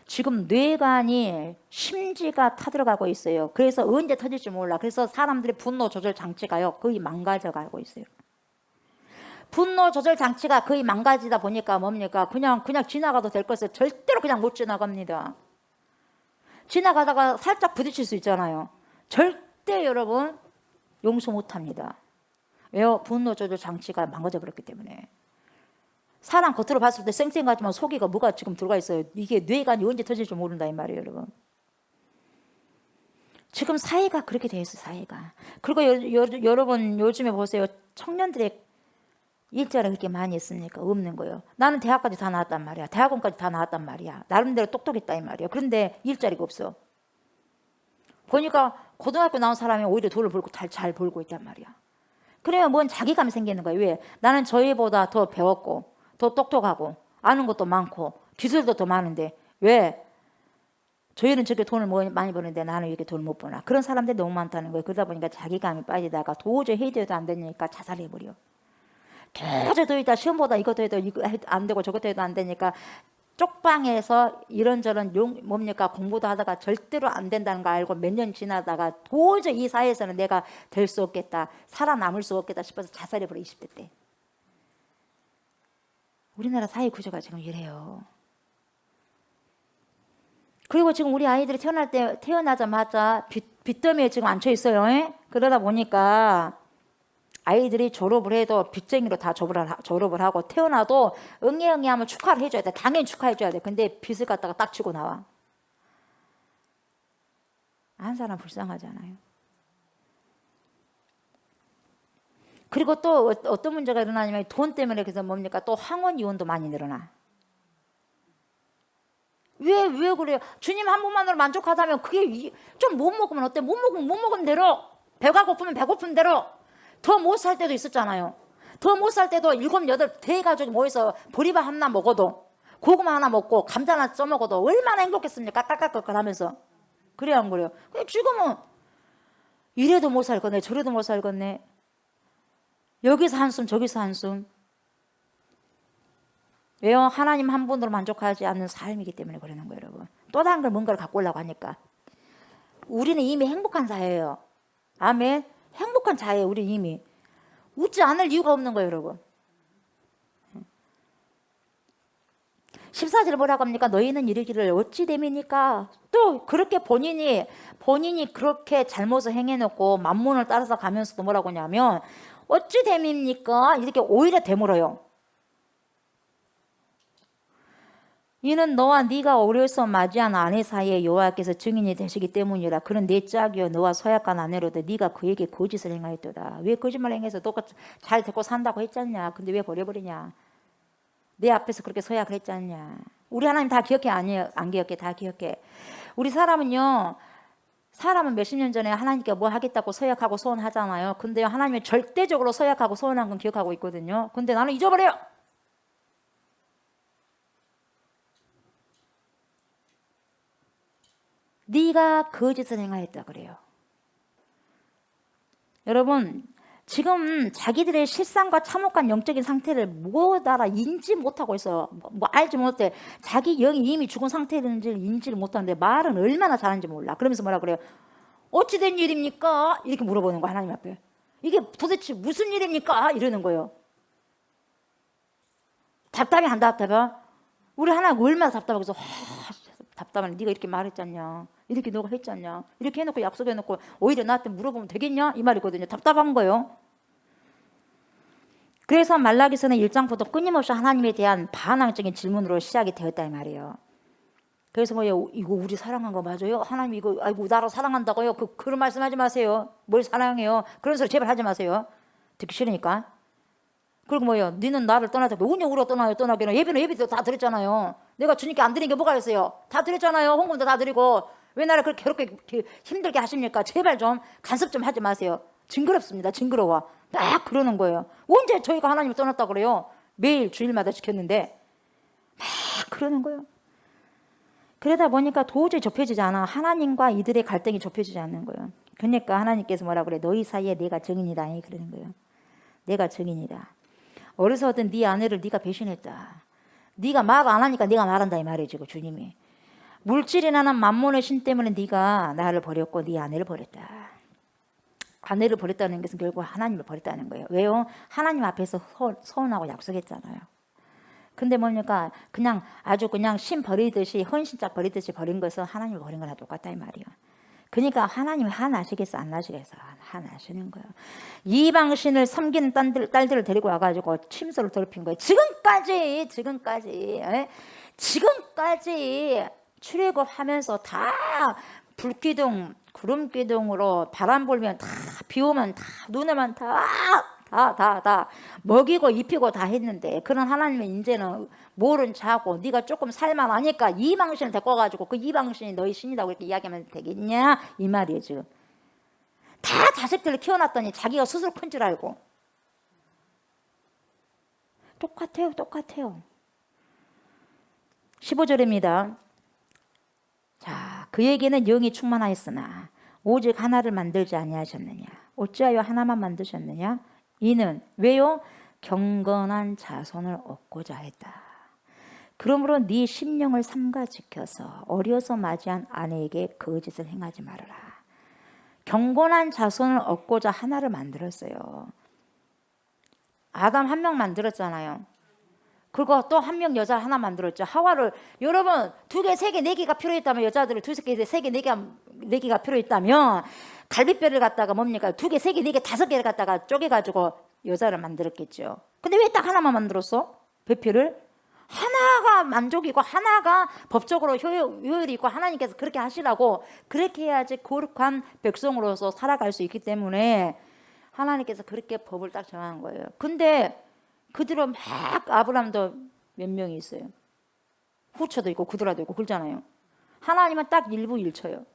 지금 뇌관이 심지가 타들어가고 있어요. 그래서 언제 터질지 몰라. 그래서 사람들의 분노 조절 장치가요, 거의 망가져 가고 있어요. 분노 조절 장치가 거의 망가지다 보니까 뭡니까? 그냥 지나가도 될 것을 절대로 그냥 못 지나갑니다. 지나가다가 살짝 부딪힐 수 있잖아요. 절대 여러분 용서 못 합니다. 왜요? 분노 조절 장치가 망가져 버렸기 때문에. 사람 겉으로 봤을 때 쌩쌩하지만 속이가 뭐가 지금 들어가 있어요. 이게 뇌관이 언제 터질지 모른다 이 말이에요, 여러분. 지금 사회가 그렇게 돼 있어요, 사회가. 그리고 여러분 요즘에 보세요. 청년들의 일자리가 그렇게 많이 있으니까 없는 거예요. 나는 대학까지 다 나왔단 말이야. 대학원까지 다 나왔단 말이야. 나름대로 똑똑했다 이 말이야. 그런데 일자리가 없어. 보니까 고등학교 나온 사람이 오히려 돈을 벌고 잘 벌고 있단 말이야. 그래야 뭔 자기감이 생기는 거예요. 왜? 나는 저희보다 더 배웠고 더 똑똑하고 아는 것도 많고 기술도 더 많은데 왜? 저희는 저렇게 돈을 많이 버는데 나는 이렇게 돈을 못 버나. 그런 사람들이 너무 많다는 거예요. 그러다 보니까 자기감이 빠지다가 도저히 해도 안 되니까 자살해버려. 도저히 다 시험보다 이것도 해도 이거 안 되고 저것도 해도 안 되니까 쪽방에서 이런저런 뭡니까 공부도 하다가 절대로 안 된다는 거 알고 몇 년 지나다가 도저히 이 사회에서는 내가 될 수 없겠다, 살아남을 수 없겠다 싶어서 자살해버려. 20대 때. 우리나라 사회 구조가 지금 이래요. 그리고 지금 우리 아이들이 태어나자마자 빚더미에 지금 앉혀 있어요. 그러다 보니까 아이들이 졸업을 해도 빚쟁이로 다 졸업을 하고 태어나도 응애응애 하면 축하를 해줘야 돼. 당연히 축하해줘야 돼. 근데 빚을 갖다가 딱 치고 나와. 한 사람 불쌍하잖아요. 그리고 또 어떤 문제가 일어나냐면 돈 때문에 그래서 뭡니까? 또 황혼 이혼도 많이 늘어나. 왜 그래요? 주님 한 분만으로 만족하다면 그게 좀 못 먹으면 어때? 못 먹으면 대로. 배가 고프면 배고픈 대로. 더 못 살 때도 있었잖아요. 더 못 살 때도 7, 8 대가족이 모여서 보리밥 하나 먹어도 고구마 하나 먹고 감자 하나 써먹어도 얼마나 행복했습니까? 까까까까 하면서. 그래요 안 그래요? 근데 지금은 이래도 못 살겠네 저래도 못 살겠네. 여기서 한숨 저기서 한숨. 왜요? 하나님 한 분으로 만족하지 않는 삶이기 때문에 그러는 거예요, 여러분. 또 다른 걸 뭔가를 갖고 오려고 하니까. 우리는 이미 행복한 사회예요. 아멘. 행복한 자예요. 우리 이미. 웃지 않을 이유가 없는 거예요, 여러분. 14절 뭐라고 합니까? 너희는 이르기를 어찌 됨이니까. 또 그렇게 본인이 그렇게 잘못을 행해놓고 만문을 따라서 가면서도 뭐라고 하냐면 어찌 됨입니까? 이렇게 오히려 되물어요. 이는 너와 네가 어려서 맞이한 아내 사이에 여호와께서 증인이 되시기 때문이라. 그런 내 짝이여 너와 서약한 아내로도 네가 그에게 거짓을 행하였도다. 왜 거짓말 행해서 너가 잘 데리고 산다고 했잖냐. 근데 왜 버려버리냐. 내 앞에서 그렇게 서약을 했잖냐. 우리 하나님 다 기억해? 아니에요. 안 기억해? 다 기억해. 우리 사람은 몇십 년 전에 하나님께 뭐 하겠다고 서약하고 소원하잖아요. 근데 하나님이 절대적으로 서약하고 소원한 건 기억하고 있거든요. 근데 나는 잊어버려요. 네가 거짓을 행하였다 그래요. 여러분 지금 자기들의 실상과 참혹한 영적인 상태를 못 알아 인지 못하고 있어요. 뭐 알지 못해. 자기 영이 이미 죽은 상태인지 인지를 못하는데 말은 얼마나 잘하는지 몰라. 그러면서 뭐라 그래요? 어찌 된 일입니까? 이렇게 물어보는 거야 하나님 앞에. 이게 도대체 무슨 일입니까? 이러는 거예요. 답답해 안 답답해? 우리 하나님 얼마나 답답하겠어. 답답하네. 네가 이렇게 말했잖냐, 이렇게 너가 했잖냐, 이렇게 해놓고 약속해놓고 오히려 나한테 물어보면 되겠냐, 이 말이거든요. 답답한 거예요. 그래서 말라기서는 1장부터 끊임없이 하나님에 대한 반항적인 질문으로 시작이 되었다 이 말이에요. 그래서 뭐예요? 이거 우리 사랑한 거 맞아요? 하나님 이거 아이고 나를 사랑한다고요? 그런 말씀하지 마세요. 뭘 사랑해요? 그런 소리 제발 하지 마세요. 듣기 싫으니까. 그리고 뭐예요? 너는 나를 떠나자. 언제 우리가 떠나요? 떠나기는 예배도 다 드렸잖아요. 내가 주님께 안 드린 게 뭐가 있어요? 다 드렸잖아요. 헌금도 다 드리고 왜 나를 그렇게 힘들게 하십니까? 제발 좀 간섭 좀 하지 마세요. 징그럽습니다. 징그러워. 막 그러는 거예요. 언제 저희가 하나님을 떠났다 그래요? 매일 주일마다 지켰는데 막 그러는 거예요. 그러다 보니까 도저히 좁혀지지 않아. 하나님과 이들의 갈등이 좁혀지지 않는 거예요. 그러니까 하나님께서 뭐라 그래? 너희 사이에 내가 증인이다 그러는 거예요. 내가 증인이다. 어려서든 네 아내를 네가 배신했다. 네가 말 안 하니까 네가 말한다 이 말이지. 주님이 물질이라는 만몬의 신 때문에 네가 나를 버렸고 네 아내를 버렸다. 아내를 버렸다는 것은 결국 하나님을 버렸다는 거예요. 왜요? 하나님 앞에서 서운하고 약속했잖아요. 근데 뭡니까? 그냥 아주 그냥 신 버리듯이 헌신짝 버리듯이 버린 것은 하나님을 버린 거나 똑같다 이 말이에요. 그러니까 하나님이 화나시겠어 안 나시겠어? 화나시는 거예요. 이방신을 섬기는 딸들을 데리고 와가지고 침소를 더럽힌 거예요. 지금까지 출애굽하면서 다 불기둥 구름기둥으로 바람 불면 다 비 오면 다 눈 오면 다 먹이고 입히고 다 했는데 그런 하나님은 이제는 모른 자고 네가 조금 살만하니까 이방신을 데리고 와가지고 그 이방신이 너희 신이라고 이렇게 이야기하면 되겠냐 이 말이에요. 지금 다 자식들을 키워놨더니 자기가 스스로 큰 줄 알고 똑같아요. 15절입니다. 자, 그에게는 영이 충만하였으나 오직 하나를 만들지 아니하셨느냐. 어찌하여 하나만 만드셨느냐. 이는 왜요? 경건한 자손을 얻고자 했다. 그러므로 네 심령을 삼가 지켜서 어려서 맞이한 아내에게 거짓을 행하지 말아라. 경건한 자손을 얻고자 하나를 만들었어요. 아담 한 명 만들었잖아요. 그리고 또 한 명 여자 하나 만들었죠. 하와를 여러분 2개, 3개, 4개가 필요했다면 여자들을 2개, 3개, 4개가 필요했다면 갈비뼈를 갖다가 뭡니까? 2개, 3개, 4개, 5개를 갖다가 쪼개가지고 여자를 만들었겠죠. 근데 왜 딱 하나만 만들었어? 배필을? 하나가 만족이고 하나가 법적으로 효율이 있고 하나님께서 그렇게 하시라고 그렇게 해야지 거룩한 백성으로서 살아갈 수 있기 때문에 하나님께서 그렇게 법을 딱 정한 거예요. 근데 그들은 막 아브라함도 몇 명이 있어요. 후처도 있고 구드라도 있고 그러잖아요. 하나님은 딱 일부일처예요.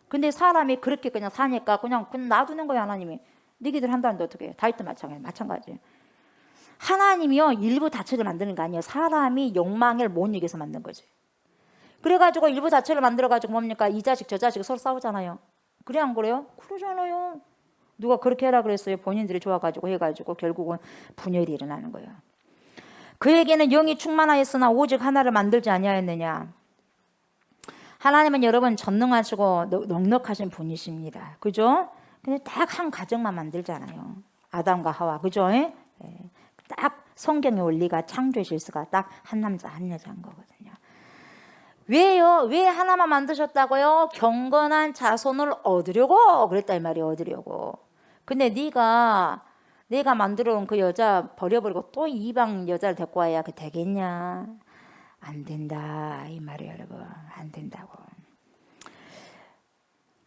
근데 사람이 그렇게 그냥 사니까 그냥 놔두는 거예요. 하나님이. 너희들 한다는데 어떻게 해? 다윗도 마찬가지예요. 하나님이요 일부 다처를 만드는 거 아니에요. 사람이 욕망을 못 이겨서 만든 거지. 그래가지고 일부 다처를 만들어가지고 뭡니까? 이 자식 저 자식 서로 싸우잖아요. 그래 안 그래요? 그러잖아요. 누가 그렇게 해라 그랬어요. 본인들이 좋아가지고 해가지고 결국은 분열이 일어나는 거예요. 그에게는 영이 충만하였으나 오직 하나를 만들지 아니하였느냐. 하나님은 여러분 전능하시고 넉넉하신 분이십니다. 그죠? 근데 딱 한 가정만 만들잖아요. 아담과 하와. 그죠? 예? 딱 성경의 원리가 창조의 질서가 딱 한 남자 한 여자인 거거든요. 왜요? 왜 하나만 만드셨다고요? 경건한 자손을 얻으려고 그랬다 이 말이에요. 얻으려고. 근데 내가 만들어 온 그 여자 버려버리고 또 이방 여자를 데리고 와야 그 되겠냐? 안 된다 이 말이에요. 여러분. 안 된다고.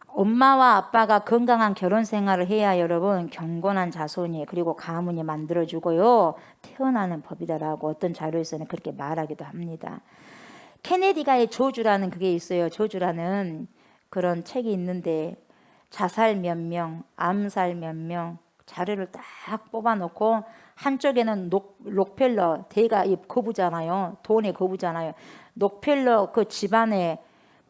엄마와 아빠가 건강한 결혼 생활을 해야 여러분 경건한 자손이 그리고 가문이 만들어주고요. 태어나는 법이다라고 어떤 자료에서는 그렇게 말하기도 합니다. 케네디가의 저주라는 그게 있어요. 저주라는 그런 책이 있는데 자살 몇 명, 암살 몇 명 자료를 딱 뽑아놓고 한쪽에는 록펠러 대가 거부잖아요. 돈의 거부잖아요. 록펠러 그 집안에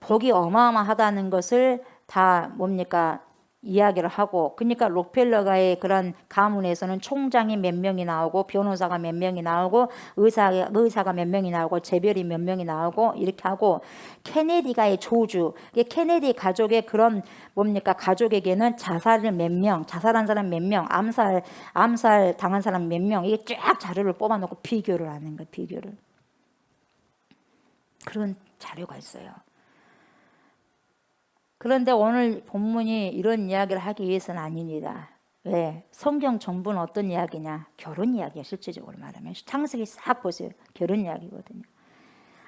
복이 어마어마하다는 것을 다 뭡니까 이야기를 하고, 그러니까 록펠러가의 그런 가문에서는 총장이 몇 명이 나오고, 변호사가 몇 명이 나오고, 의사가 몇 명이 나오고, 재벌이 몇 명이 나오고, 이렇게 하고, 케네디가의 조주, 이게 케네디 가족의 그런 뭡니까, 가족에게는 자살을 몇 명, 자살한 사람 몇 명, 암살 당한 사람 몇 명, 이게 쫙 자료를 뽑아놓고 비교를 하는 거예요. 비교를. 그런 자료가 있어요. 그런데 오늘 본문이 이런 이야기를 하기 위해서는 아닙니다. 왜? 성경 전부는 어떤 이야기냐? 결혼 이야기야. 실질적으로 말하면 창세기 싹 보세요. 결혼 이야기거든요.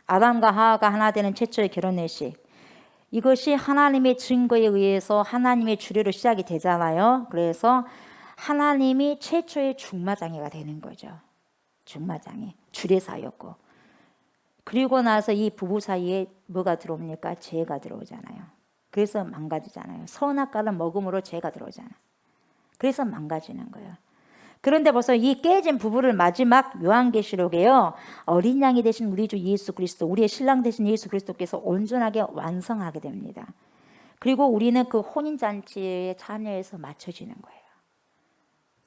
아담과 하와가 하나 되는 최초의 결혼 의식, 이것이 하나님의 증거에 의해서 하나님의 주례로 시작이 되잖아요. 그래서 하나님이 최초의 중마장애가 되는 거죠. 중마장애, 주례사였고, 그리고 나서 이 부부 사이에 뭐가 들어옵니까? 죄가 들어오잖아요. 그래서 망가지잖아요. 선악과를 먹음으로 죄가 들어오잖아요. 그래서 망가지는 거예요. 그런데 벌써 이 깨진 부부를 마지막 요한계시록에요, 어린 양이 되신 우리 주 예수 그리스도, 우리의 신랑 되신 예수 그리스도께서 온전하게 완성하게 됩니다. 그리고 우리는 그 혼인잔치에 참여해서 맞춰지는 거예요.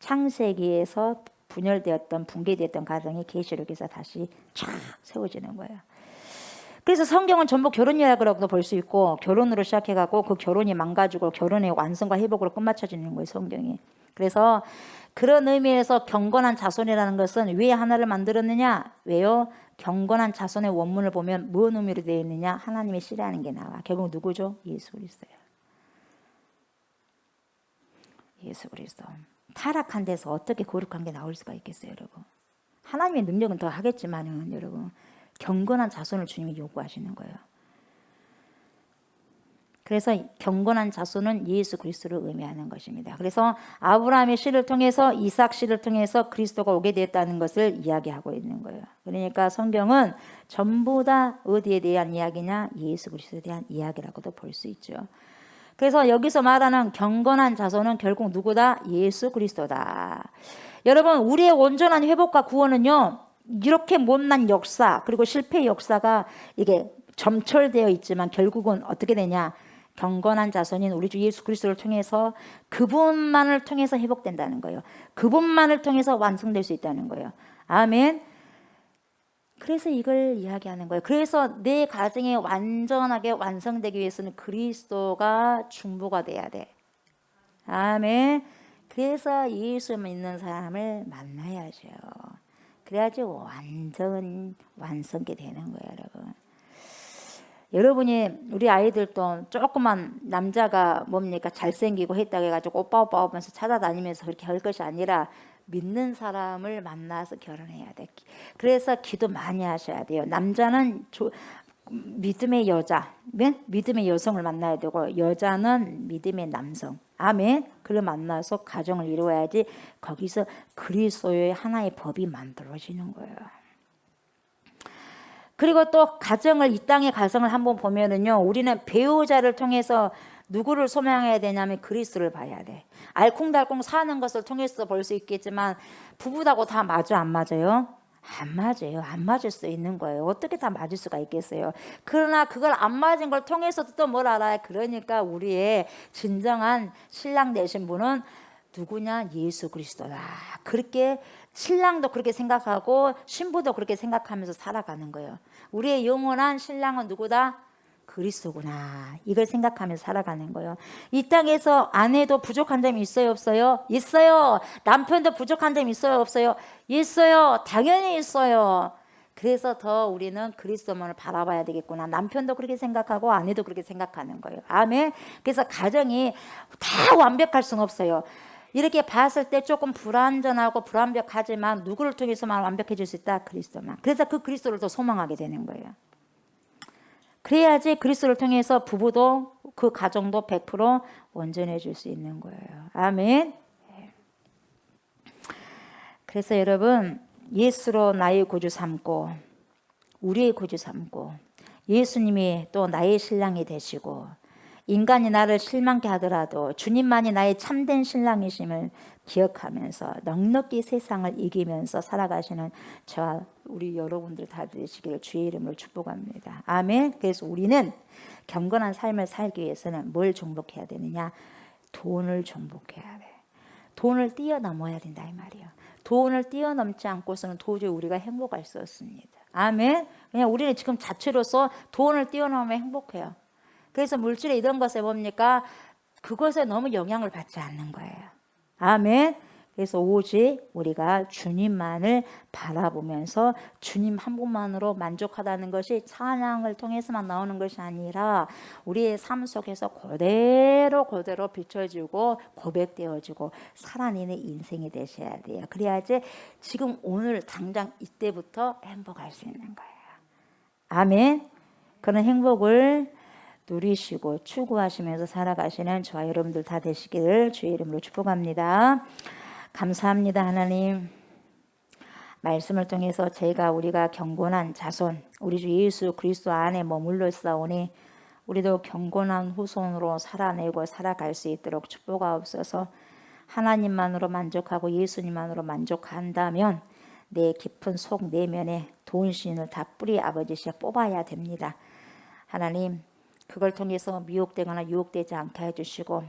창세기에서 분열되었던, 붕괴되었던 가정이 계시록에서 다시 쫙 세워지는 거예요. 그래서 성경은 전부 결혼 이야기라고도 볼 수 있고, 결혼으로 시작해가고 그 결혼이 망가지고 결혼의 완성과 회복으로 끝마쳐지는 거예요, 성경이. 그래서 그런 의미에서 경건한 자손이라는 것은 왜 하나를 만들었느냐? 왜요? 경건한 자손의 원문을 보면 무슨 의미로 되어 있느냐? 하나님의 씨라는 게 나와. 결국 누구죠? 예수 그리스도예요. 예수 그리스도. 타락한 데서 어떻게 거룩한 게 나올 수가 있겠어요, 여러분? 하나님의 능력은 더 하겠지만은, 여러분, 경건한 자손을 주님이 요구하시는 거예요. 그래서 경건한 자손은 예수 그리스도를 의미하는 것입니다. 그래서 아브라함의 씨를 통해서, 이삭 씨를 통해서 그리스도가 오게 되었다는 것을 이야기하고 있는 거예요. 그러니까 성경은 전부 다 어디에 대한 이야기냐? 예수 그리스도에 대한 이야기라고도 볼 수 있죠. 그래서 여기서 말하는 경건한 자손은 결국 누구다? 예수 그리스도다. 여러분, 우리의 온전한 회복과 구원은요, 이렇게 못난 역사, 그리고 실패의 역사가 이게 점철되어 있지만 결국은 어떻게 되냐? 경건한 자손인 우리 주 예수 그리스도를 통해서, 그분만을 통해서 회복된다는 거예요. 그분만을 통해서 완성될 수 있다는 거예요. 아멘. 그래서 이걸 이야기하는 거예요. 그래서 내 가정이 완전하게 완성되기 위해서는 그리스도가 중보가 돼야 돼. 아멘. 그래서 예수 믿는 사람을 만나야죠. 그래야지 완성이 되는 거예요, 여러분. 여러분이, 우리 아이들도 조그만 남자가 뭡니까? 잘생기고 했다고 해가지고 오빠 하면서 찾아다니면서 그렇게 할 것이 아니라 믿는 사람을 만나서 결혼해야 돼. 그래서 기도 많이 하셔야 돼요. 남자는 믿음의 여자, 믿음의 여성을 만나야 되고, 여자는 믿음의 남성. 아멘. 그를 만나서 가정을 이루어야지 거기서 그리스도의 하나의 법이 만들어지는 거예요. 그리고 또 가정을, 이 땅의 가정을 한번 보면은요, 우리는 배우자를 통해서 누구를 소망해야 되냐면 그리스도를 봐야 돼. 알콩달콩 사는 것을 통해서 볼 수 있겠지만 부부다고 다 맞아, 안 맞아요? 안 맞아요. 안 맞을 수 있는 거예요. 어떻게 다 맞을 수가 있겠어요? 그러나 그걸 안 맞은 걸 통해서도 또 뭘 알아요? 그러니까 우리의 진정한 신랑 되신 분은 누구냐? 예수 그리스도다. 그렇게 신랑도 그렇게 생각하고 신부도 그렇게 생각하면서 살아가는 거예요. 우리의 영원한 신랑은 누구다? 그리스도구나. 이걸 생각하면서 살아가는 거예요. 이 땅에서 아내도 부족한 점이 있어요, 없어요? 있어요. 남편도 부족한 점이 있어요, 없어요? 있어요. 당연히 있어요. 그래서 더 우리는 그리스도만을 바라봐야 되겠구나. 남편도 그렇게 생각하고 아내도 그렇게 생각하는 거예요. 아멘. 그래서 가정이 다 완벽할 수는 없어요. 이렇게 봤을 때 조금 불완전하고 불완벽하지만 누구를 통해서만 완벽해질 수 있다? 그리스도만. 그래서 그 그리스도를 더 소망하게 되는 거예요. 그래야지 그리스도를 통해서 부부도, 그 가정도 100% 온전해질 수 있는 거예요. 아멘. 그래서 여러분, 예수로 나의 구주 삼고, 우리의 구주 삼고, 예수님이 또 나의 신랑이 되시고, 인간이 나를 실망케 하더라도 주님만이 나의 참된 신랑이심을 기억하면서 넉넉히 세상을 이기면서 살아가시는 저와 우리 여러분들 다 되시기를 주의 이름으로 축복합니다. 아멘. 그래서 우리는 경건한 삶을 살기 위해서는 뭘 정복해야 되느냐? 돈을 정복해야 돼. 돈을 뛰어넘어야 된다 이 말이에요. 돈을 뛰어넘지 않고서는 도저히 우리가 행복할 수 없습니다. 아멘. 그냥 우리는 지금 자체로서 돈을 뛰어넘으면 행복해요. 그래서 물질의 이런 것에 뭡니까? 그것에 너무 영향을 받지 않는 거예요. 아멘. 그래서 오직 우리가 주님만을 바라보면서 주님 한 분만으로 만족하다는 것이 찬양을 통해서만 나오는 것이 아니라 우리의 삶 속에서 그대로 비춰지고 고백되어지고 살아내는 인생이 되셔야 돼요. 그래야지 지금 오늘 당장 이때부터 행복할 수 있는 거예요. 아멘. 그런 행복을 누리시고 추구하시면서 살아가시는 저와 여러분들 다 되시기를 주의 이름으로 축복합니다. 감사합니다. 하나님, 말씀을 통해서 우리가 경건한 자손, 우리 주 예수 그리스도 안에 머물러 있사오니 우리도 경건한 후손으로 살아내고 살아갈 수 있도록 축복하옵소서. 하나님만으로 만족하고 예수님만으로 만족한다면 내 깊은 속 내면에 돈신을 다 뿌리 아버지시여 뽑아야 됩니다. 하나님, 그걸 통해서 미혹되거나 유혹되지 않게 해주시고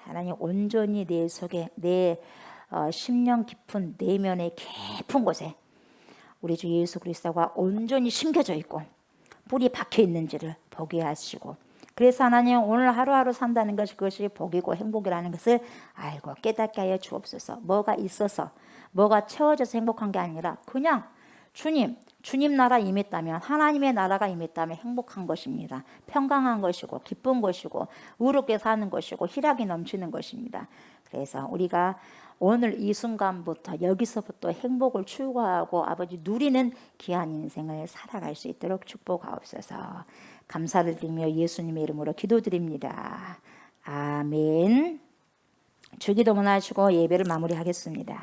하나님 온전히 내 속에 내 심령 깊은 내면의 깊은 곳에 우리 주 예수 그리스도가 온전히 심겨져 있고 뿌리 박혀 있는지를 보게 하시고, 그래서 하나님 오늘 하루하루 산다는 것이 그것이 복이고 행복이라는 것을 알고 깨닫게 하여 주옵소서. 뭐가 있어서 뭐가 채워져서 행복한 게 아니라 그냥 주님 나라 임했다면, 하나님의 나라가 임했다면 행복한 것입니다. 평강한 것이고 기쁜 것이고 의롭게 사는 것이고 희락이 넘치는 것입니다. 그래서 우리가 오늘 이 순간부터 여기서부터 행복을 추구하고 아버지 누리는 귀한 인생을 살아갈 수 있도록 축복하옵소서. 감사를 드리며 예수님의 이름으로 기도드립니다. 아멘. 주기도문 하시고 예배를 마무리하겠습니다.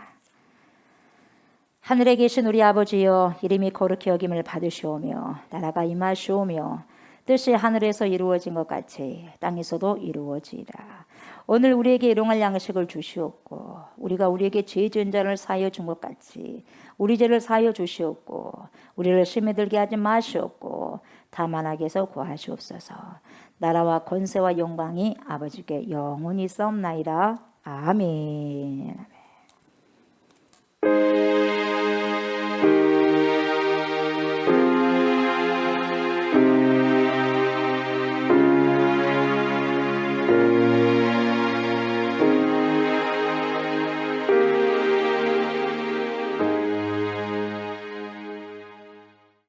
하늘에 계신 우리 아버지여, 이름이 거룩히 여김을 받으시오며 나라가 임하시오며 뜻이 하늘에서 이루어진 것 같이 땅에서도 이루어지이다. 오늘 우리에게 일용할 양식을 주시옵고 우리가 우리에게 죄 지은 자를 사하여 준 것 같이 우리 죄를 사하여 주시옵고 우리를 시험에 들게 하지 마시옵고 다만 악에서 구하시옵소서. 나라와 권세와 영광이 아버지께 영원히 있사옵나이다. 아멘.